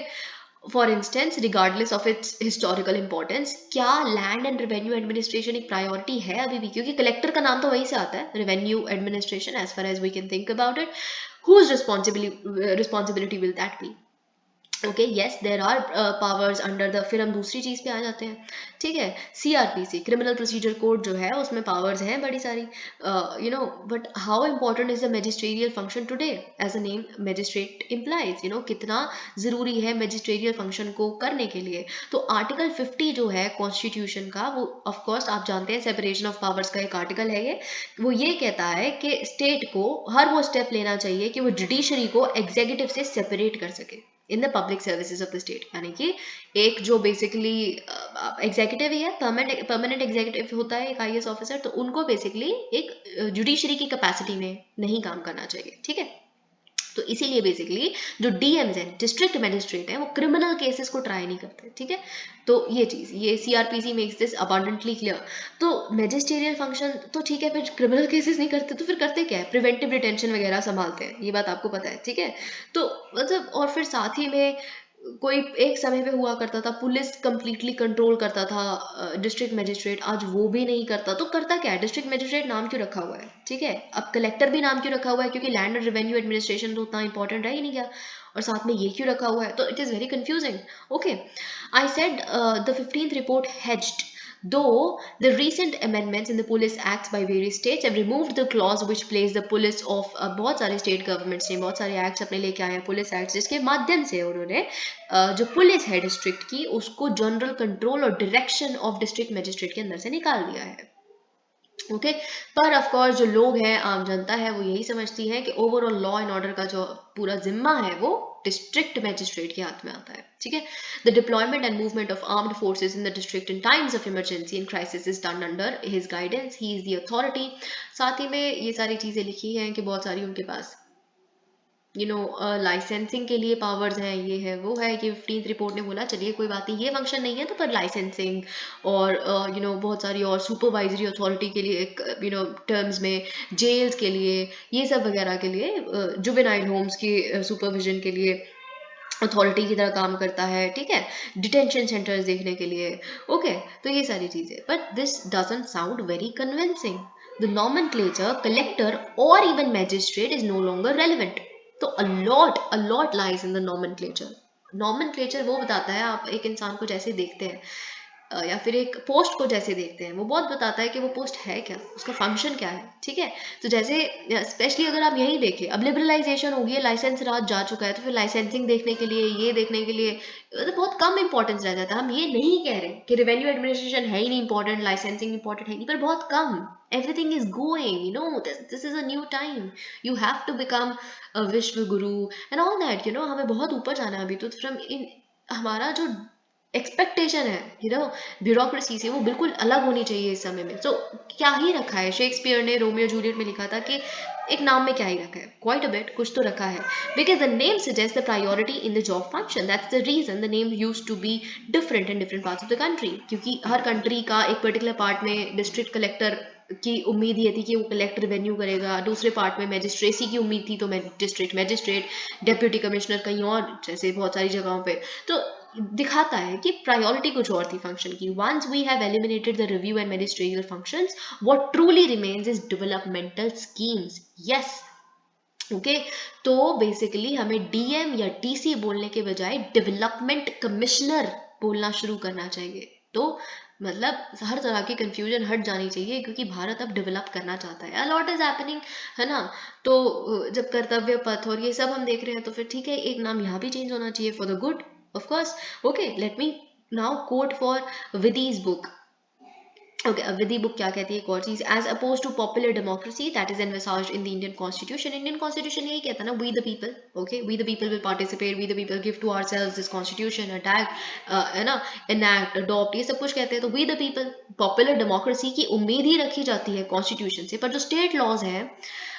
For instance, regardless of its historical importance, क्या लैंड एंड रेवेन्यू एडमिनिस्ट्रेशन एक प्रायोरिटी है अभी भी? क्योंकि कलेक्टर का नाम तो वहीं से आता है, revenue administration, as far as we can think about it. Whose responsibility will that be? Okay, yes there are powers under the, फिर हम दूसरी चीज पे आ जाते हैं, ठीक है। सीआरपीसी, क्रिमिनल प्रोसीजर कोड जो है, उसमें पावर्स हैं बड़ी सारी, you know. But how important is the magisterial function today? As a name magistrate implies, you know, कितना जरूरी है मैजिस्ट्रेरियल फंक्शन को करने के लिए। तो आर्टिकल 50 जो है कॉन्स्टिट्यूशन का, वो ऑफ कोर्स आप जानते हैं सेपरेशन ऑफ पावर्स का एक आर्टिकल है ये। वो ये कहता है कि स्टेट को हर वो स्टेप लेना चाहिए कि वो जुडिशरी को एग्जीक्यूटिव से सेपरेट कर सके in the public services of the state. यानी कि एक जो बेसिकली एग्जीक्यूटिव ही है, परमानेंट एग्जीक्यूटिव होता है एक आईएएस ऑफिसर, तो उनको बेसिकली एक जुडिशरी की कैपेसिटी में नहीं काम करना चाहिए, ठीक है। तो इसीलिए बेसिकली जो डीएम्स हैं, डिस्ट्रिक्ट मैजिस्ट्रेट हैं, वो क्रिमिनल केसेस को ट्राई नहीं करते, ठीक है। तो ये चीज, ये CrPC makes this abundantly clear. तो मैजिस्ट्रियल फंक्शन तो ठीक है, फिर क्रिमिनल केसेस नहीं करते तो फिर करते क्या है? प्रिवेंटिव डिटेंशन वगैरह संभालते हैं, ये बात आपको पता है, ठीक है। तो मतलब, और फिर साथ ही में कोई एक समय पे हुआ करता था पुलिस कंप्लीटली कंट्रोल करता था डिस्ट्रिक्ट मैजिस्ट्रेट, आज वो भी नहीं करता। तो करता क्या है? डिस्ट्रिक्ट मैजिस्ट्रेट नाम क्यों रखा हुआ है, ठीक है। अब कलेक्टर भी नाम क्यों रखा हुआ है? क्योंकि लैंड और रेवेन्यू एडमिनिस्ट्रेशन तो उतना इंपॉर्टेंट है ही नहीं क्या, और साथ में ये क्यों रखा हुआ है? तो it is very confusing. Okay, I said the 15th report hedged. Though the recent amendments in the police acts by various states have removed the clause which placed the police of बहुत सारे state governments ने बहुत सारे acts अपने लेके आए हैं, पुलिस acts, जिसके माध्यम से उन्होंने जो पुलिस है डिस्ट्रिक्ट की, उसको जनरल कंट्रोल और डायरेक्शन ऑफ डिस्ट्रिक्ट मजिस्ट्रेट के अंदर से निकाल दिया है, ओके। पर ऑफ कोर्स जो लोग हैं, आम जनता है, वो यही समझती है कि ओवरऑल लॉ एंड ऑर्डर का जो पूरा जिम्मा है वो डिस्ट्रिक्ट मैजिस्ट्रेट के हाथ में आता है, ठीक है। The deployment and movement of armed forces in the district in times of emergency and crisis is done under his guidance, he is the authority. साथ ही में ये सारी चीजें लिखी हैं कि बहुत सारी उनके पास लाइसेंसिंग के लिए पावर्स हैं, ये है वो है, कि 15th रिपोर्ट ने बोला चलिए कोई बात नहीं, ये फंक्शन नहीं है, तो पर लाइसेंसिंग और बहुत सारी और सुपरवाइजरी अथॉरिटी के लिए, टर्म्स में जेल्स के लिए, ये सब वगैरह के लिए, जुवेनाइल होम्स की सुपरविजन के लिए अथॉरिटी की तरह काम करता है, ठीक है। डिटेंशन सेंटर्स देखने के लिए, ओके। तो ये सारी चीजें, but this doesn't sound very convincing. The nomenclature collector और even magistrate is no longer relevant. तो a lot lies in the nomenclature. nomenclature वो बताता है, आप एक इंसान को जैसे देखते हैं या फिर एक पोस्ट को जैसे देखते हैं, वो बहुत बताता है कि वो पोस्ट है क्या, उसका फंक्शन क्या है, ठीक है। तो जैसे स्पेशली अगर आप यही देखें, अब लिबरलाइजेशन होगी है, लाइसेंस राज जा चुका है, तो फिर लाइसेंसिंग देखने के लिए, ये देखने के लिए तो बहुत कम इंपॉर्टेंस रह जाता है। हम ये नहीं कह रहे कि रेवेन्यू एडमिनिस्ट्रेशन है ही नहीं इंपॉर्टेंट, लाइसेंसिंग इंपॉर्टेंट है नहीं, पर बहुत कम। Everything is going, this is a new time, you have to become a Vishwa Guru and all that, हमें बहुत ऊपर जाना है अभी तो। फिर हम हमारा जो एक्सपेक्टेशन है ब्यूरोक्रेसी से, वो बिल्कुल अलग होनी चाहिए इस समय में। तो क्या ही रखा है शेक्सपियर ने रोमियो जूलियट में लिखा था कि एक नाम में क्या ही रखा है, क्वाइट अ बिट कुछ तो रखा है, because the name suggest the priority in the job function, that's the reason the name used to be different in different parts of the country. क्योंकि हर कंट्री का एक पर्टिकुलर पार्ट में डिस्ट्रिक्ट कलेक्टर की उम्मीद ये थी कि वो कलेक्ट रेवेन्यू करेगा, दूसरे पार्ट में मैजिस्ट्रेसी की उम्मीद थी, तो डिस्ट्रिक्ट मैजिस्ट्रेट, डेप्यूटी कमिश्नर कहीं और, जैसे बहुत सारी जगहों पे। तो दिखाता है कि प्रायोरिटी कुछ और थी फंक्शन की। Once we have eliminated the review and magisterial functions, what truly remains is developmental schemes. Yes, okay. तो बेसिकली हमें डीएम या डीसी बोलने के बजाय डेवलपमेंट कमिश्नर बोलना शुरू करना चाहिए। तो मतलब हर तरह की कंफ्यूजन हट जानी चाहिए, क्योंकि भारत अब डेवलप करना चाहता है, अलॉट इज हैपनिंग, है ना। तो जब कर्तव्य पथ और ये सब हम देख रहे हैं, तो फिर ठीक है, एक नाम यहाँ भी चेंज होना चाहिए for the good, of course. Okay, let me now quote for Vidhi's book. Okay, अब विधि बुक क्या कहती है एक और चीज, as opposed to popular democracy that is envisaged in the Indian constitution. Indian constitution यही कहता है ना, we the people, okay, we the people will participate, we the people give to ourselves this constitution, अटैक, है ना, एनैक्ट, अडॉप्ट, ये सब कुछ कहते हैं। तो we the people, popular democracy की उम्मीद ही रखी जाती है कॉन्स्टिट्यूशन से, पर जो स्टेट लॉज हैं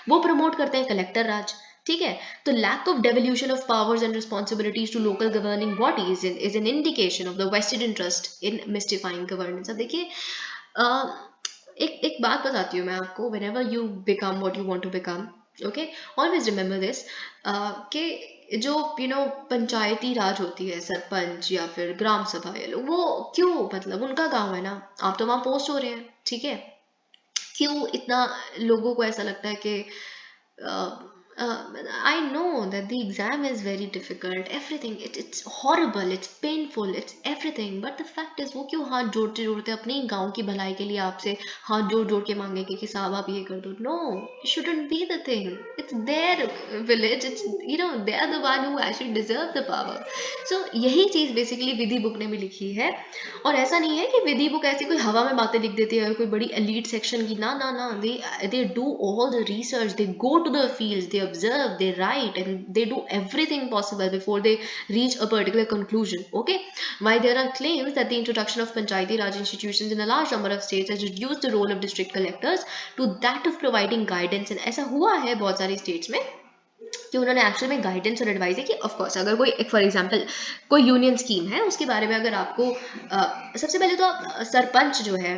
वो प्रमोट करते हैं कलेक्टर राज, ठीक है। तो lack of devolution of powers and responsibilities to local governing bodies is an indication of the vested interest in mystifying governance. अब देखिए, एक बात बताती हूँ मैं आपको, whenever you become what you want to become, okay, always remember this, कि जो पंचायती राज होती है, सरपंच या फिर ग्राम सभा, ये लोग, वो क्यों, मतलब उनका गांव है ना, आप तो वहां पोस्ट हो रहे हैं, ठीक है, क्यों इतना लोगों को ऐसा लगता है कि I know that the exam is very difficult, everything, it's horrible, it's painful, it's everything, but the fact is वो क्यों हाथ जोड़ते जोड़ते अपने गांव की भलाई के लिए आपसे हाथ जोड़ जोड़ के मांगेंगे कि साहब आप ये कर दो? No, it shouldn't be the thing. It's their village, it's they are the one who actually deserve the power. So यही चीज बेसिकली विधि बुक ने भी लिखी है। और ऐसा नहीं है कि विधि बुक ऐसी कोई हवा में बातें लिख देती है कोई बड़ी एलीट सेक्शन की, ना ना ना, they do all the research, they go to the fields, they observe, they write, and they do everything possible before they reach a particular conclusion, okay. While there are claims that the introduction of Panchayati Raj institutions in a large number of states has reduced the role of district collectors to that of providing guidance, and ऐसा हुआ है बहुत सारी states में कि उन्होंने एक्चुअल में गाइडेंस और एडवाइस है कि ऑफ कोर्स अगर कोई फॉर एग्जांपल कोई यूनियन स्कीम है उसके बारे में अगर आपको सबसे पहले तो आप सरपंच जो है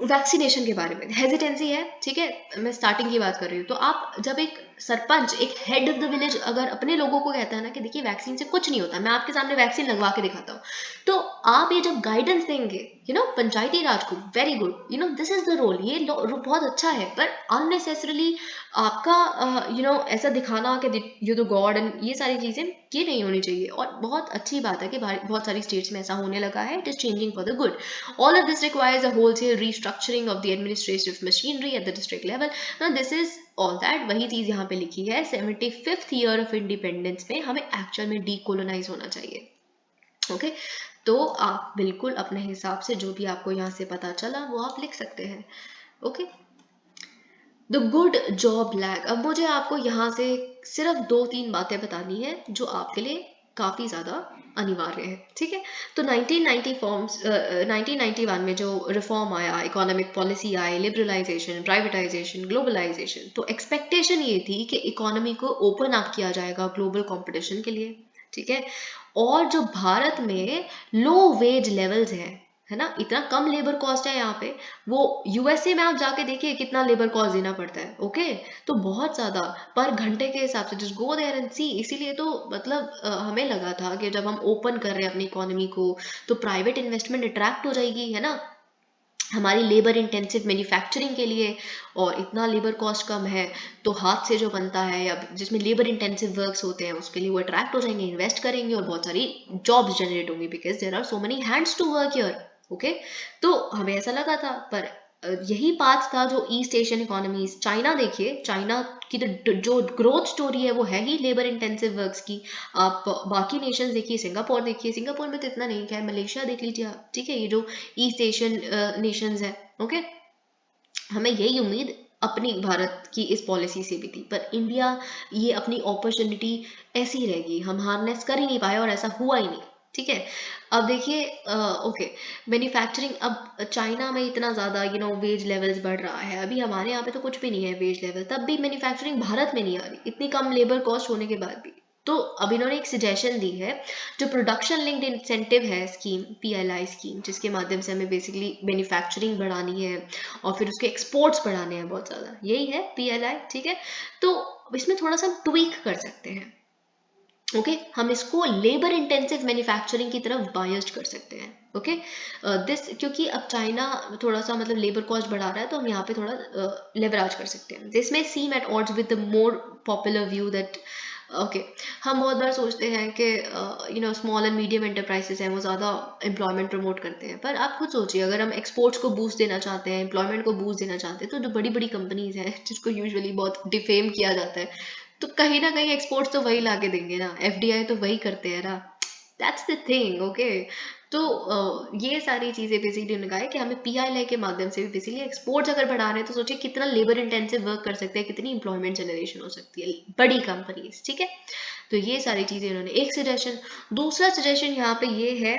वैक्सीनेशन के बारे में हेजिटेंसी है, ठीक है, मैं स्टार्टिंग की बात कर रही हूँ। तो आप जब एक सरपंच, एक हेड ऑफ द विलेज अगर अपने लोगों को कहता है ना कि देखिए वैक्सीन से कुछ नहीं होता, मैं आपके सामने वैक्सीन लगवा के दिखाता हूँ, तो आप ये जब गाइडेंस देंगे पंचायती राज को, very good, this is the role, ये बहुत अच्छा है, पर अननेसेसरली आपका ऐसा दिखाना कि यू द गॉड एंड ये सारी चीजें ये नहीं होनी चाहिए। और बहुत अच्छी बात है कि बहुत सारी स्टेट्स में ऐसा होने लगा है, it is changing for the good. All of this requires a wholesale restructuring of the administrative machinery at the district level. Now this is all that, वही चीज यहाँ पे लिखी है, 75th ईयर ऑफ इंडिपेंडेंस में हमें एक्चुअल में डीकोलोनाइज होना चाहिए, ओके। तो आप बिल्कुल अपने हिसाब से जो भी आपको यहाँ से पता चला वो आप लिख सकते हैं, okay. The good job lag, अब मुझे आपको यहाँ से सिर्फ 2-3 बातें बतानी है जो आपके लिए काफ़ी ज़्यादा अनिवार्य है, ठीक है। तो 1991 में जो रिफॉर्म आया, इकोनॉमिक पॉलिसी आई, लिबरलाइजेशन, प्राइवेटाइजेशन, ग्लोबलाइजेशन, तो एक्सपेक्टेशन ये थी कि इकोनॉमी को ओपन अप किया जाएगा ग्लोबल कंपटीशन के लिए, ठीक है। और जो भारत में लो वेज लेवल्स हैं, है ना, इतना कम लेबर कॉस्ट है यहाँ पे, वो यूएसए में आप जाके देखिए कितना लेबर कॉस्ट देना पड़ता है, ओके। तो बहुत ज्यादा पर घंटे के हिसाब से, जस्ट गो देयर एंड सी। इसीलिए तो मतलब हमें लगा था कि जब हम ओपन कर रहे हैं अपनी इकोनॉमी को तो प्राइवेट इन्वेस्टमेंट अट्रैक्ट हो जाएगी, है ना, हमारी लेबर इंटेंसिव मैन्युफैक्चरिंग के लिए। और इतना लेबर कॉस्ट कम है तो हाथ से जो बनता है या जिसमें लेबर इंटेंसिव वर्क्स होते हैं उसके लिए वो अट्रैक्ट हो जाएंगे, इन्वेस्ट करेंगे और बहुत सारी जॉब्स जनरेट होंगी, because there are so many hands to work here, okay. तो हमें ऐसा लगा था, पर यही पाथ था जो ईस्ट एशियन इकोनॉमीज, चाइना देखिए, चाइना की जो ग्रोथ स्टोरी है वो है ही लेबर इंटेंसिव वर्क्स की। आप बाकी नेशंस देखिए, सिंगापुर देखिए, सिंगापुर में तो इतना नहीं, क्या मलेशिया देख लीजिए आप, ठीक है, ये जो ईस्ट एशियन नेशंस है, ओके। हमें यही उम्मीद अपनी भारत की इस पॉलिसी से भी थी, पर इंडिया ये अपनी अपॉर्चुनिटी ऐसी रहेगी, हम हार्नेस कर ही नहीं पाए और ऐसा हुआ ही नहीं, ठीक है। अब देखिए, ओके, मैन्युफैक्चरिंग, अब चाइना में इतना ज़्यादा वेज लेवल्स बढ़ रहा है, अभी हमारे यहाँ पे तो कुछ भी नहीं है वेज लेवल, तब भी मैन्युफैक्चरिंग भारत में नहीं आ रही, इतनी कम लेबर कॉस्ट होने के बाद भी। तो अब इन्होंने एक सजेशन दी है, जो प्रोडक्शन लिंक्ड इंसेंटिव है स्कीम, पीएलआई स्कीम, जिसके माध्यम से हमें बेसिकली मैन्युफैक्चरिंग बढ़ानी है और फिर उसके एक्सपोर्ट्स बढ़ाने हैं बहुत ज़्यादा, यही है पीएलआई, ठीक है। तो इसमें थोड़ा सा ट्वीक कर सकते हैं, ओके, हम इसको लेबर इंटेंसिव मैन्युफैक्चरिंग की तरफ बायस्ड कर सकते हैं, ओके। दिस क्योंकि अब चाइना थोड़ा सा मतलब लेबर कॉस्ट बढ़ा रहा है, तो हम यहाँ पे थोड़ा लेवराज कर सकते हैं। This may seem at odds with the more popular view that, okay, हम बहुत बार सोचते हैं कि स्मॉल एंड मीडियम एंटरप्राइजेस हैं वो ज़्यादा एम्प्लॉयमेंट प्रमोट करते हैं, पर आप खुद सोचिए, अगर हम एक्सपोर्ट्स को बूस्ट देना चाहते हैं, एम्प्लॉयमेंट को बूस्ट देना चाहते हैं, तो जो बड़ी बड़ी कंपनीज हैं जिसको यूजुअली बहुत डिफेम किया जाता है, तो कहीं ना कहीं एक्सपोर्ट्स तो वही ला के देंगे ना, एफडीआई तो वही करते हैं ना, दैट्स द थिंग, ओके। तो ये सारी चीज़ें बेसिकली उन्होंने कहा है कि हमें PLI के माध्यम से भी बेसिकली एक्सपोर्ट्स अगर बढ़ा रहे हैं तो सोचिए कितना लेबर इंटेंसिव वर्क कर सकते हैं, कितनी इंप्लॉयमेंट जनरेशन हो सकती है बड़ी कंपनीज, ठीक है। तो ये सारी चीज़ें उन्होंने एक सजेशन। दूसरा सजेशन यहाँ पे ये है,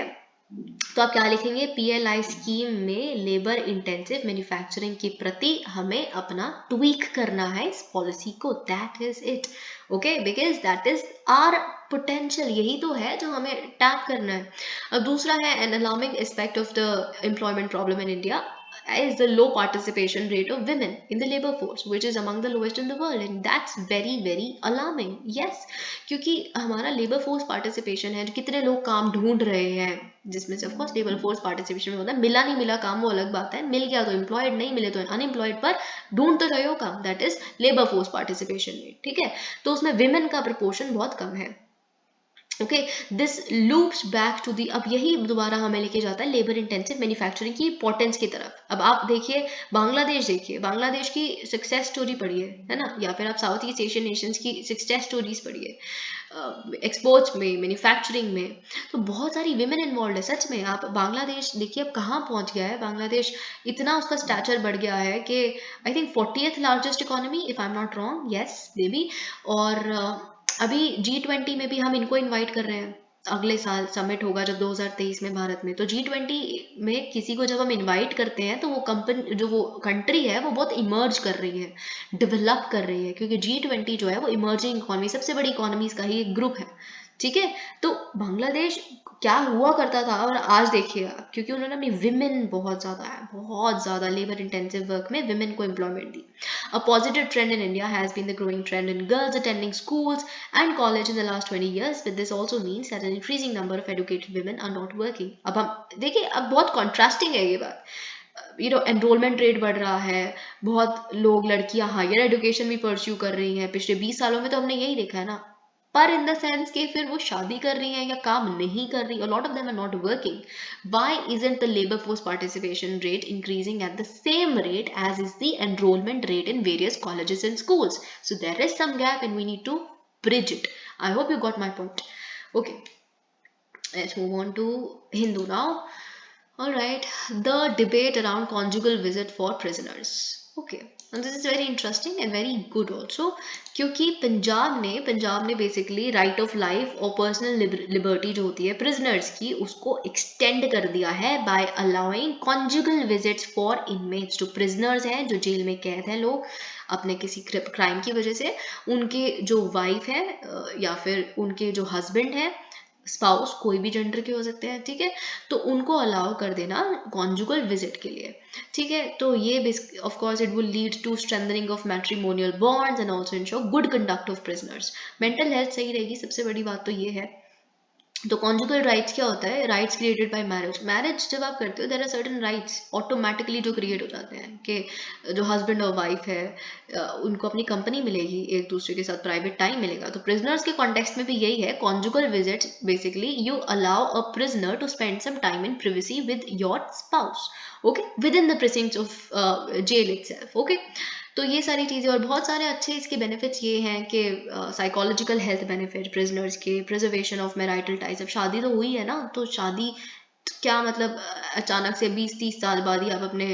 तो आप क्या लिखेंगे, PLI स्कीम में लेबर इंटेंसिव मैन्युफैक्चरिंग के प्रति हमें अपना ट्वीक करना है इस पॉलिसी को, that is it, okay, because that is our potential, यही तो है जो हमें टैप करना है। अब दूसरा है, an alarming aspect of the employment problem in India is the low participation rate of women in the labor force, which is among the lowest in the world, and that's very very alarming. Yes, क्योंकि हमारा लेबर फोर्स पार्टिसिपेशन है, कितने लोग काम ढूंढ रहे हैं, जिसमें से ऑफकोर्स लेबर फोर्स पार्टिसिपेशन में होता है, मिला नहीं मिला काम वो अलग बात है, मिल गया तो एम्प्लॉयड, नहीं मिले तो अनएम्प्लॉयड, पर ढूंढ तो रहे हो काम, that is labour force participation rate, ठीक है। तो उसमें विमेन का प्रपोर्शन बहुत कम है, okay. This loops back to the, अब यही दोबारा हमें लेके जाता है लेबर इंटेंसिव मैन्युफैक्चरिंग की इंपॉर्टेंस की तरफ। अब आप देखिए बांग्लादेश, देखिए बांग्लादेश की सक्सेस स्टोरी पढ़िए, है ना, या फिर आप साउथ ईस्ट एशियन नेशंस की सक्सेस स्टोरीज पढ़िए, एक्सपोर्ट्स में, मैन्युफैक्चरिंग में, तो बहुत सारी विमेन इन्वॉल्व है सच में। आप बांग्लादेश देखिए अब कहाँ पहुंच गया है बांग्लादेश, इतना उसका स्टैचर बढ़ गया है कि I think 40th largest economy, if I am not wrong, yes may be. और अभी G20 में भी हम इनको इनवाइट कर रहे हैं, अगले साल समिट होगा जब 2023 में भारत में, तो G20 में किसी को जब हम इनवाइट करते हैं तो वो कंपनी, जो वो कंट्री है वो बहुत इमर्ज कर रही है, डेवलप कर रही है, क्योंकि G20 जो है वो इमर्जिंग इकोनॉमी, सबसे बड़ी इकोनॉमीज का ही एक ग्रुप है, ठीक है। तो बांग्लादेश क्या हुआ करता था और आज देखिए आप, क्योंकि उन्होंने अपनी विमेन बहुत ज़्यादा लेबर इंटेंसिव वर्क में विमेन को employment the. A positive trend in India has been the growing trend in girls attending schools and college in the last 20 years, but this also means that an increasing number of educated women are not working. अब हम देखिए, अब बहुत contrasting है ये बात, एनरोलमेंट रेट बढ़ रहा है, बहुत लोग, लड़कियां हायर एजुकेशन भी परस्यू कर रही हैं, पिछले 20 सालों में तो हमने यही देखा है ना, पर इन द सेंस कि फिर वो शादी कर रही हैं या काम नहीं कर रही, lot of them are not working, why isn't the labor force participation rate increasing at the same rate as is the enrollment rate in various colleges and schools? So there is some gap and we need to bridge it. I hope you got my point. Okay, let's move on to Hindu now. All right, the debate around conjugal visit for prisoners. Okay, and this is very interesting and very good also, क्योंकि पंजाब ने बेसिकली राइट ऑफ लाइफ और पर्सनल लिबर्टी जो होती है प्रिजनर्स की, उसको एक्सटेंड कर दिया है by allowing conjugal visits for inmates. जो प्रिजनर्स हैं, जो जेल में कैद हैं लोग अपने किसी क्राइम की वजह से, उनके जो वाइफ है या फिर उनके जो हस्बैंड है, स्पाउस, कोई भी जेंडर के हो सकते हैं, ठीक है, तो उनको अलाउ कर देना कॉन्जुगल विजिट के लिए, ठीक है। तो ये of course it will lead to strengthening of matrimonial bonds and also ensure good conduct of prisoners, mental health सही रहेगी, सबसे बड़ी बात तो ये है। तो कॉन्जुगल राइट्स क्या होता है, rights created by marriage. Marriage जब आप करते हो there are certain rights automatically जो क्रिएट हो जाते हैं, कि जो हस्बैंड और वाइफ है उनको अपनी कंपनी मिलेगी, एक दूसरे के साथ प्राइवेट टाइम मिलेगा। तो प्रिजनर्स के कॉन्टेक्स्ट में भी यही है, conjugal visits basically you allow a prisoner to spend some time in privacy with your spouse, okay, within the precincts of jail itself, okay. तो ये सारी चीज़ें और बहुत सारे अच्छे इसके बेनिफिट्स ये हैं कि साइकोलॉजिकल हेल्थ बेनिफिट प्रिजनर्स के, प्रिजर्वेशन ऑफ मैरिटल टाइज। अब शादी तो हुई है ना, तो शादी क्या मतलब अचानक से 20-30 साल बाद ही आप अपने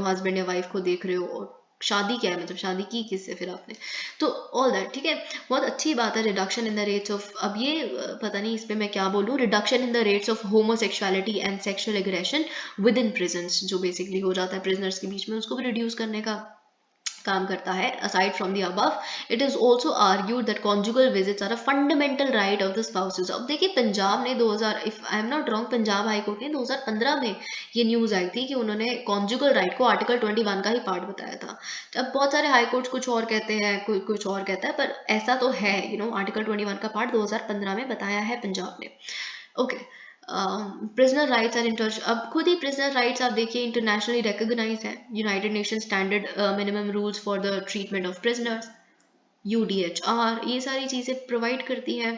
हस्बैंड या वाइफ को देख रहे हो, और शादी क्या है, मतलब शादी की किससे फिर आपने, तो ऑल दैट, ठीक है। बहुत अच्छी बात है reduction in the rates of, अब ये पता नहीं इस पर मैं क्या बोलूँ, reduction in the rates of homosexuality and sexual aggression with in prisons, जो बेसिकली हो जाता है प्रिजनर्स के बीच में, उसको भी रिड्यूस करने का काम करता है। Aside from the above, it is also argued that conjugal visits are a fundamental right of the spouses. अब देखिए पंजाब ने 2000, if I am not wrong, Punjab high court ने 2015 में ये न्यूज़ आई थी कि उन्होंने conjugal right को आर्टिकल 21 का ही पार्ट बताया था। अब बहुत सारे हाई कोर्ट्स कुछ और कहते हैं, कोई कुछ और कहता है, पर ऐसा तो है, आर्टिकल 21 का पार्ट 2015 में बताया है पंजाब ने, okay. Prisoner rights are inter, अब खुद ही प्रिजनर राइट्स आप देखिए इंटरनेशनली रिकॉग्नाइज्ड है, United Nation standard minimum rules for the treatment of prisoners, UDHR, ये सारी चीज़ें प्रोवाइड करती हैं,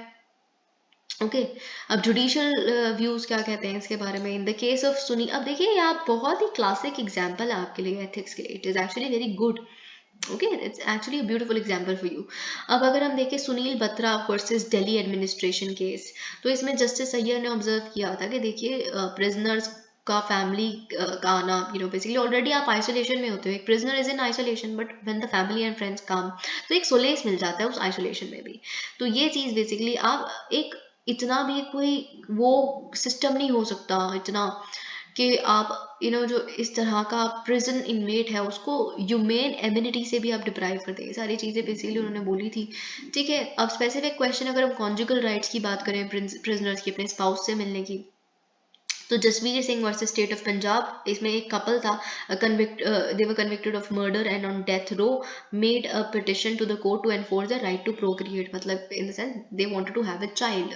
ओके। अब जुडिशियल व्यूज क्या कहते हैं इसके बारे में, इन द केस ऑफ सुनी, अब देखिए ये आप बहुत ही क्लासिक एग्जाम्पल है आपके लिए एथिक्स के लिए, it is actually very good. Okay, it's actually a beautiful example for you. अब अगर हम देखें Sunil Batra versus Delhi administration case, तो इसमें जस्टिस अय्यर ने ऑब्जर्व किया था कि देखिए प्रिजनर्स का फैमिली का आना, बेसिकली ऑलरेडी आप आइसोलेशन में होते हो, एक prisoner is in isolation, but when the family and friends come, तो एक सोलेस मिल जाता है उस आइसोलेशन में भी। तो ये चीज़ बेसिकली आप एक, इतना भी कोई वो सिस्टम नहीं हो सकता इतना कि आप जो इस तरह का प्रिजन इनमेट है उसको ह्यूमेन एमिनिटी से भी आप डिप्राइव कर देंगे। सारी चीज़ें बेसिकली उन्होंने बोली थी। ठीक है, अब स्पेसिफिक क्वेश्चन अगर हम कॉन्जुगल राइट्स की बात करें प्रिजनर्स की अपने स्पाउस से मिलने की, तो Jasvir Singh versus state of Punjab, इसमें एक कपल था, they were convicted of murder and on death row made a petition to the court to enforce the right to procreate, मतलब in the sense they wanted to have a child,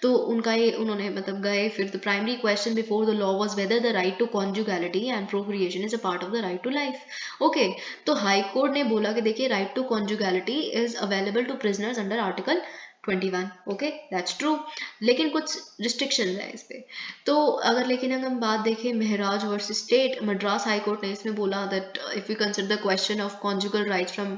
तो उनका ये उन्होंने मतलब गए, फिर the primary question before the law was whether the right to conjugality and procreation is a part of the right to life. Okay, तो हाई कोर्ट ने बोला कि देखिए right to conjugality is available to prisoners under article 21। Okay, that's true, लेकिन कुछ रिस्ट्रिक्शंस हैं इस पे। तो अगर हम बात देखें Maharaj versus state, Madras high court ने इसमें बोला that if you consider the question of conjugal rights from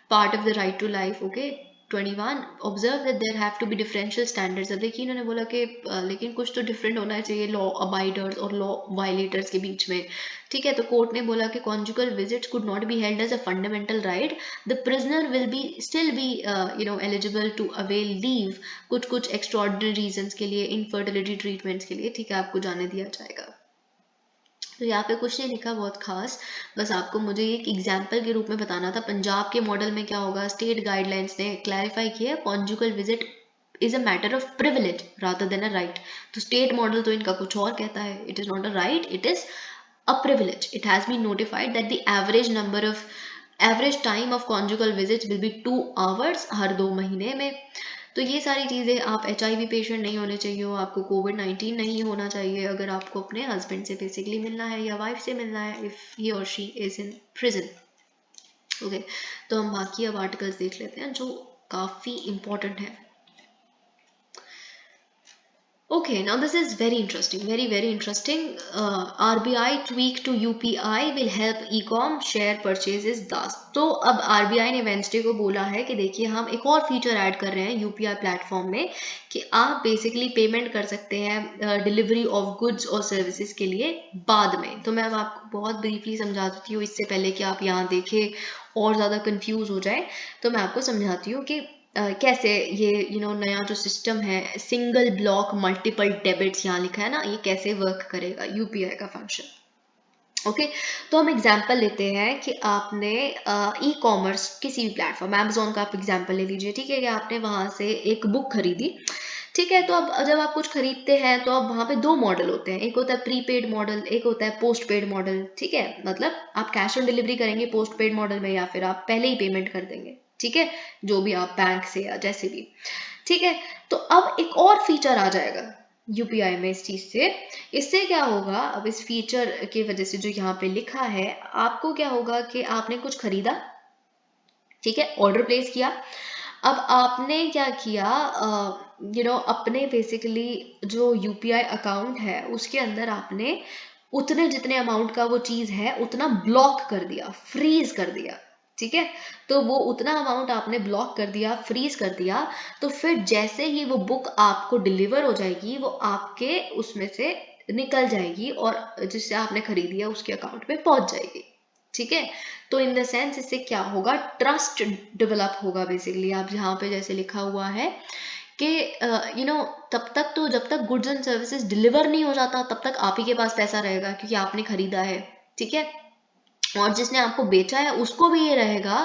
part of the right to life, okay 21, observe that there have to be differential standards. अब देखिए इन्होंने बोला कि लेकिन कुछ तो डिफरेंट होना चाहिए लॉ अबाइडर्स और लॉ वायलेटर्स के बीच में। ठीक है, तो कोर्ट ने बोला कि conjugal visits could not be held as a fundamental right, the prisoner will be still be eligible to avail leave, कुछ कुछ एक्स्ट्रॉर्डिनरी रीजंस के लिए, इनफर्टिलिटी ट्रीटमेंट्स के लिए, ठीक है, आपको जाने दिया जाएगा। तो यहाँ पे कुछ नहीं लिखा बहुत खास, बस आपको मुझे एक एग्जाम्पल के रूप में बताना था। पंजाब के मॉडल में क्या होगा, स्टेट गाइडलाइंस ने क्लैरिफाई किया conjugal visit is a matter of privilege rather than a right. तो स्टेट मॉडल तो इनका कुछ और कहता है, it is not a right, it is a privilege. It has been notified that the average time of conjugal visits will be 2 hours हर 2 महीने में। तो ये सारी चीज़ें, आप HIV पेशेंट नहीं होने चाहिए हो, आपको COVID-19 नहीं होना चाहिए अगर आपको अपने हस्बैंड से बेसिकली मिलना है या वाइफ से मिलना है, इफ़ ही और she is in prison. Okay, तो हम बाकी अब आर्टिकल्स देख लेते हैं जो काफ़ी इंपॉर्टेंट है। Okay, now this is very interesting, very interesting. RBI tweak to UPI will help e-com share purchases 10। तो अब RBI ने वेंसडे को बोला है कि देखिए हम एक और फीचर ऐड कर रहे हैं UPI प्लेटफॉर्म में कि आप बेसिकली पेमेंट कर सकते हैं डिलीवरी ऑफ गुड्स और सर्विसेज के लिए बाद में। तो मैं अब आपको बहुत ब्रीफली समझा देती हूँ, इससे पहले कि आप यहाँ देखें और ज़्यादा कंफ्यूज हो जाए, तो मैं आपको समझाती हूँ कि कैसे ये नया जो सिस्टम है सिंगल ब्लॉक मल्टीपल डेबिट्स यहाँ लिखा है ना, ये कैसे वर्क करेगा यूपीआई का फंक्शन। ओके, तो हम एग्जांपल लेते हैं कि आपने ई कॉमर्स किसी भी प्लेटफॉर्म, अमेजोन का आप एग्जांपल ले लीजिए। ठीक है, कि आपने वहां से एक बुक खरीदी। ठीक है, तो अब जब आप कुछ खरीदते हैं तो अब वहां पे 2 मॉडल होते हैं, एक होता है प्रीपेड मॉडल, एक होता है पोस्ट पेड मॉडल। ठीक है, मतलब आप कैश ऑन डिलीवरी करेंगे पोस्ट पेड मॉडल में, या फिर आप पहले ही पेमेंट कर देंगे। ठीक है, जो भी आप बैंक से या जैसे भी। ठीक है, तो अब एक और फीचर आ जाएगा यूपीआई में इस चीज से। इससे क्या होगा, अब इस फीचर की वजह से जो यहाँ पे लिखा है, आपको क्या होगा कि आपने कुछ खरीदा, ठीक है, ऑर्डर प्लेस किया। अब आपने क्या किया, अपने बेसिकली जो यूपीआई अकाउंट है उसके अंदर आपने उतने जितने अमाउंट का वो चीज है उतना ब्लॉक कर दिया, फ्रीज कर दिया। ठीक है, तो वो उतना अमाउंट आपने ब्लॉक कर दिया, फ्रीज कर दिया, तो फिर जैसे ही वो बुक आपको डिलीवर हो जाएगी वो आपके उसमें से निकल जाएगी और जिससे आपने खरीदी है उसके अकाउंट में पहुंच जाएगी। ठीक है, तो इन द सेंस इससे क्या होगा, ट्रस्ट डेवलप होगा बेसिकली। आप यहाँ पे जैसे लिखा हुआ है कि तब तक तो जब तक गुड्स एंड सर्विसेज डिलीवर नहीं हो जाता तब तक आप ही के पास पैसा रहेगा क्योंकि आपने खरीदा है। ठीक है, और जिसने आपको बेचा है उसको भी ये रहेगा,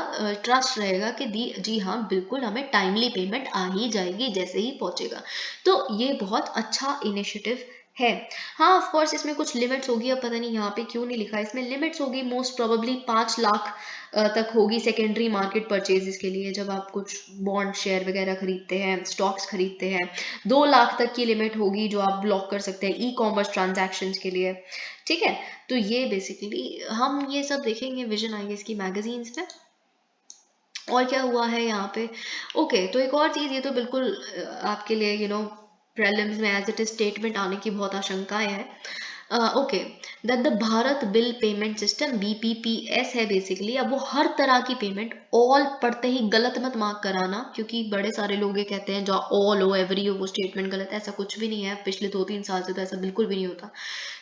ट्रस्ट रहेगा कि जी हाँ बिल्कुल हमें टाइमली पेमेंट आ ही जाएगी जैसे ही पहुंचेगा। तो ये बहुत अच्छा इनिशिएटिव है। हाँ ऑफ कोर्स इसमें कुछ लिमिट्स होगी, अब पता नहीं यहाँ पे क्यों नहीं लिखा, इसमें लिमिट्स होगी मोस्ट प्रोबेबली 5 लाख तक होगी सेकेंडरी मार्केट परचेजेस के लिए, जब आप कुछ बॉन्ड शेयर वगैरह खरीदते हैं, स्टॉक्स खरीदते हैं। 2 लाख तक की लिमिट होगी जो आप ब्लॉक कर सकते हैं ई कॉमर्स ट्रांजैक्शन के लिए। ठीक है, तो ये बेसिकली हम ये सब देखेंगे विजन आईएएस की मैगजीन्स में। और क्या हुआ है यहाँ पे, ओके तो एक और चीज, ये तो बिल्कुल आपके लिए प्रीलिम्स में एज इट इज स्टेटमेंट आने की बहुत आशंकाएं हैं। Okay, that the Bharat bill payment system BPPS है बेसिकली। अब वो हर तरह की पेमेंट, ऑल पढ़ते ही गलत मत मार्क कराना, क्योंकि बड़े सारे लोग ये कहते हैं जहाँ ऑल हो एवरी हो वो स्टेटमेंट गलत है। ऐसा कुछ भी नहीं है, पिछले 2-3 साल से तो ऐसा बिल्कुल भी नहीं होता।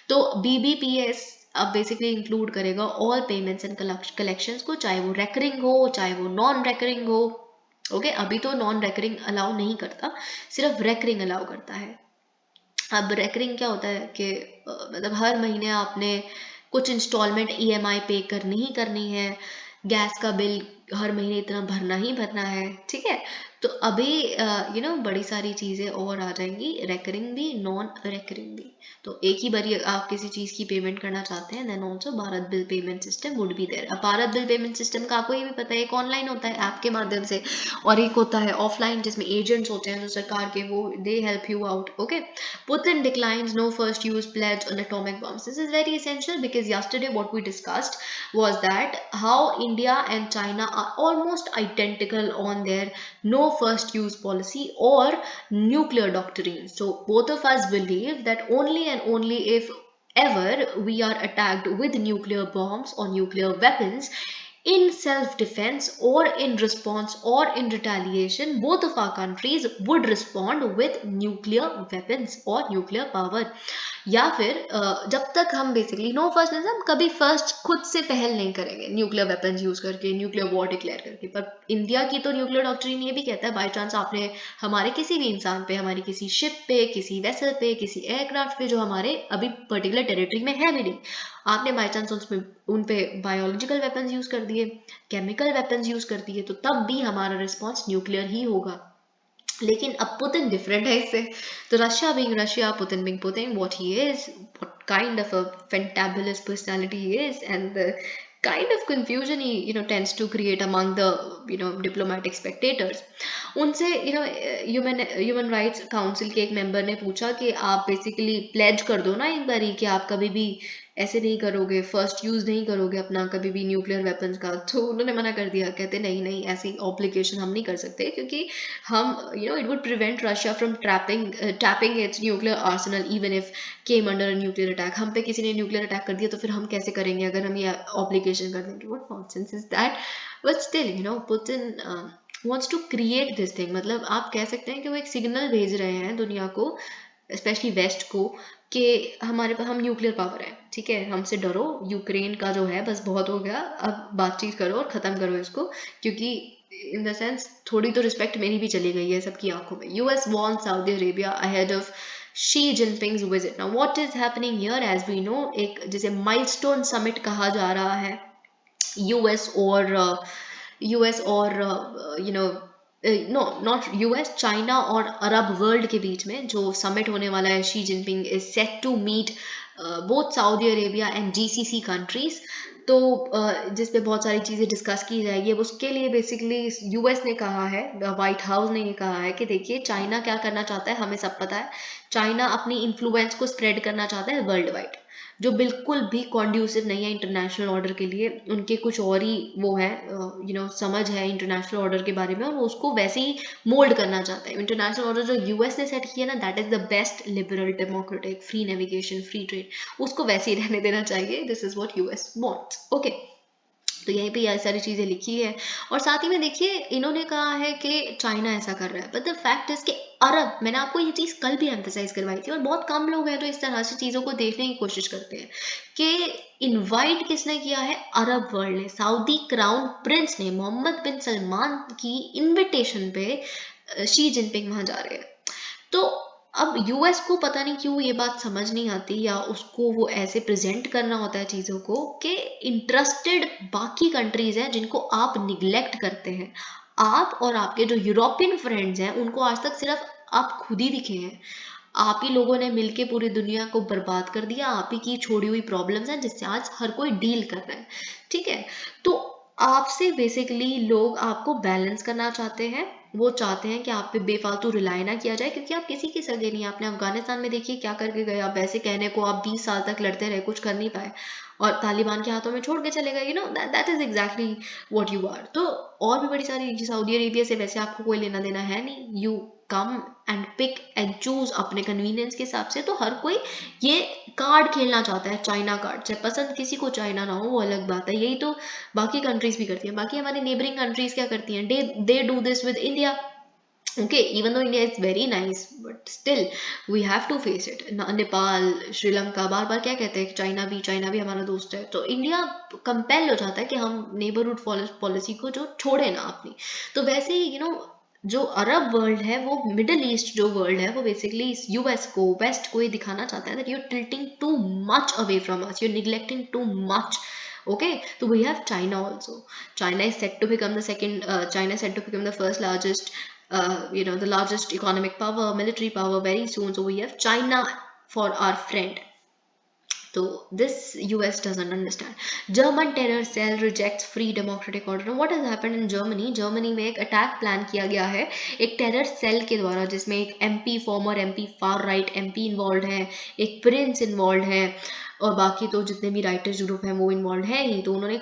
तो BBPS अब बेसिकली इंक्लूड करेगा ऑल पेमेंट्स एंड कलेक्शंस को, चाहे वो रेकरिंग हो चाहे वो नॉन रेकरिंग हो। ओके, अभी तो नॉन रेकरिंग अलाउ नहीं करता, सिर्फ रेकरिंग अलाउ करता है। अब रेकरिंग क्या होता है कि मतलब हर महीने आपने कुछ इंस्टॉलमेंट EMI पे करनी ही करनी है, गैस का बिल हर महीने इतना भरना ही भरना है, ठीक है। तो अभी बड़ी सारी चीज़ें और आ जाएंगी, रेकरिंग भी नॉन रेकरिंग भी। तो एक ही बारी आप किसी चीज़ की पेमेंट करना चाहते हैं, then also Bharat bill payment system would be there. अब भारत बिल पेमेंट सिस्टम का आपको ये भी पता है, एक ऑनलाइन होता है ऐप के माध्यम से, और एक होता है ऑफलाइन जिसमें एजेंट्स होते हैं जो सरकार के, वो they help you out. Okay, Putin declines no first use pledge on atomic bombs. This is very essential because yesterday what we discussed was that how India and China are almost identical on their no first use policy or nuclear doctrine. So both of us believe that only and only if ever we are attacked with nuclear bombs or nuclear weapons, in self-defense or in response or in retaliation, both of our countries would respond with nuclear weapons or nuclear power. या फिर जब तक हम बेसिकली नो फर्स्ट मीन्स हम कभी फर्स्ट खुद से पहल नहीं करेंगे न्यूक्लियर वेपन्स यूज करके, न्यूक्लियर वॉर डिक्लेयर करके। पर इंडिया की तो न्यूक्लियर डॉक्ट्रिन ये भी कहता है, बाई चांस आपने हमारे किसी भी इंसान पे, हमारी किसी शिप पे, किसी वेसल पे, किसी एयरक्राफ्ट पे जो हमारे अभी पर्टिकुलर टेरिटरी में है भी नहीं, आपने बाई चांस उसमें उन पे बायोलॉजिकल वेपन्स यूज कर दिए, केमिकल वेपन्स यूज कर दिए, तो तब भी हमारा रिस्पॉन्स न्यूक्लियर ही होगा। लेकिन अब पुतिन डिफरेंट है इससे। तो Russia being Russia, Putin being Putin, what he is, what kind of a fantabulous personality he is, and the kind of confusion he tends to create among the diplomatic spectators. उनसे ह्यूमन राइट्स काउंसिल के एक मेंबर ने पूछा कि आप बेसिकली प्लेज कर दो ना एक बारी कि आप कभी भी ऐसे नहीं करोगे, फर्स्ट यूज नहीं करोगे अपना कभी भी न्यूक्लियर वेपन्स का। तो उन्होंने मना कर दिया, कहते नहीं नहीं, ऐसी ऑब्लिगेशन हम नहीं कर सकते, क्योंकि हम it would prevent Russia from tapping it's nuclear Arsenal even if came under a nuclear attack. हम पे किसी ने न्यूक्लियर अटैक कर दिया तो फिर हम कैसे करेंगे अगर हम ये ऑब्लिगेशन कर देंगे? What nonsense is that? But still Putin wants to create this thing। मतलब आप कह सकते हैं कि वो एक सिग्नल भेज रहे हैं दुनिया को, स्पेशली वेस्ट को, कि हमारे पास हम न्यूक्लियर पावर है, ठीक है, हमसे डरो, यूक्रेन का जो है बस बहुत हो गया, अब बातचीत करो और ख़त्म करो इसको, क्योंकि इन द सेंस थोड़ी तो रिस्पेक्ट मेरी भी चली गई है सबकी आंखों में। US wants Saudi Arabia ahead of Xi Jinping's visit. Now what is happening here, as we know, एक जिसे माइलस्टोन समिट कहा जा रहा है US और नो नॉट US, चाइना और अरब वर्ल्ड के बीच में जो समिट होने वाला है। Xi Jinping is set to meet both Saudi Arabia and GCC countries. तो जिस पे बहुत सारी चीज़ें डिस्कस की जाएगी। अब उसके लिए बेसिकली US ने कहा है, व्हाइट हाउस ने ये कहा है कि देखिए चाइना क्या करना चाहता है, हमें सब पता है। चाइना अपनी इन्फ्लुएंस को स्प्रेड करना चाहता है वर्ल्ड वाइड, जो बिल्कुल भी कॉन्ड्यूसिव नहीं है इंटरनेशनल ऑर्डर के लिए। उनके कुछ और ही वो है समझ है इंटरनेशनल ऑर्डर के बारे में, और वो उसको वैसे ही मोल्ड करना चाहता है। इंटरनेशनल ऑर्डर जो US ने सेट किया ना, that is the best liberal democratic free navigation free trade, उसको वैसे ही रहने देना चाहिए। This is what US wants. Okay, तो यहीं पे ये सारी चीज़ें लिखी है। और साथ ही में देखिए इन्होंने कहा है कि चाइना ऐसा कर रहा है, बट द फैक्ट इज कि अरब, मैंने आपको ये चीज़ कल भी एम्फेसाइज करवाई थी, और बहुत कम लोग हैं तो इस तरह से चीज़ों को देखने की कोशिश करते हैं कि इनवाइट किसने किया है? अरब वर्ल्ड ने। सऊदी क्राउन प्रिंस ने मोहम्मद बिन सलमान की इन्विटेशन पे शी जिनपिंग वहां जा रहे हैं। तो अब US को पता नहीं क्यों ये बात समझ नहीं आती, या उसको वो ऐसे प्रेजेंट करना होता है चीज़ों को कि इंटरेस्टेड बाकी कंट्रीज हैं जिनको आप निगलेक्ट करते हैं। आप और आपके जो यूरोपियन फ्रेंड्स हैं उनको आज तक सिर्फ आप खुद ही दिखे हैं। आप ही लोगों ने मिलके पूरी दुनिया को बर्बाद कर दिया, आप ही की छोड़ी हुई प्रॉब्लम्स हैं जिससे आज हर कोई डील कर रहा है, ठीक है। तो आपसे बेसिकली लोग आपको बैलेंस करना चाहते हैं, वो चाहते हैं कि आप पे बेफालतू रिलाई ना किया जाए, क्योंकि आप किसी के सगे नहीं। आपने अफगानिस्तान में देखिए क्या करके गए, आप वैसे कहने को आप 20 साल तक लड़ते रहे, कुछ कर नहीं पाए और तालिबान के हाथों में छोड़ के चले गए। That is exactly what you are. तो और भी बड़ी सारी, सऊदी अरेबिया से वैसे आपको कोई लेना देना है नहीं, you come and pick and choose अपने कन्वीनियंस के हिसाब से। तो हर कोई ये कार्ड खेलना चाहता है, चाइना कार्ड। चाहे पसंद किसी को चाइना ना हो वो अलग बात है, यही तो बाकी कंट्रीज भी करती हैं। बाकी हमारी नेबरिंग कंट्रीज क्या करती हैं, they do this with India. Okay, even though India is very nice, but still we have to face it. Nepal, Sri Lanka बार बार क्या कहते हैं कि चाइना भी हमारा दोस्त है। तो इंडिया कंपेल हो जाता है कि हम नेबरहुड पॉलिसी को जो छोड़े ना अपनी। तो वैसे ही जो अरब वर्ल्ड है, वो मिडिल ईस्ट जो वर्ल्ड है, वो बेसिकली यूएस को, वेस्ट को ये दिखाना चाहता है that you're tilting too much away from us, you're neglecting too much. Okay, so we have China also. China is set to become the second. China is set to become the first largest, the largest economic power, military power very soon. So we have China for our friend. So this US doesn't understand. German terror cell rejects free democratic order. Now what has happened in Germany? Germany में एक अटैक प्लान किया गया है एक टेरर सेल के द्वारा, जिसमें एक MP, farmer MP, far right MP involve है, एक प्रिंस इन्वॉल्व है, और बाकी तो जितने भी राइटर्स ग्रुप हैं वो इन्वॉल्व है ही। तो उन्होंने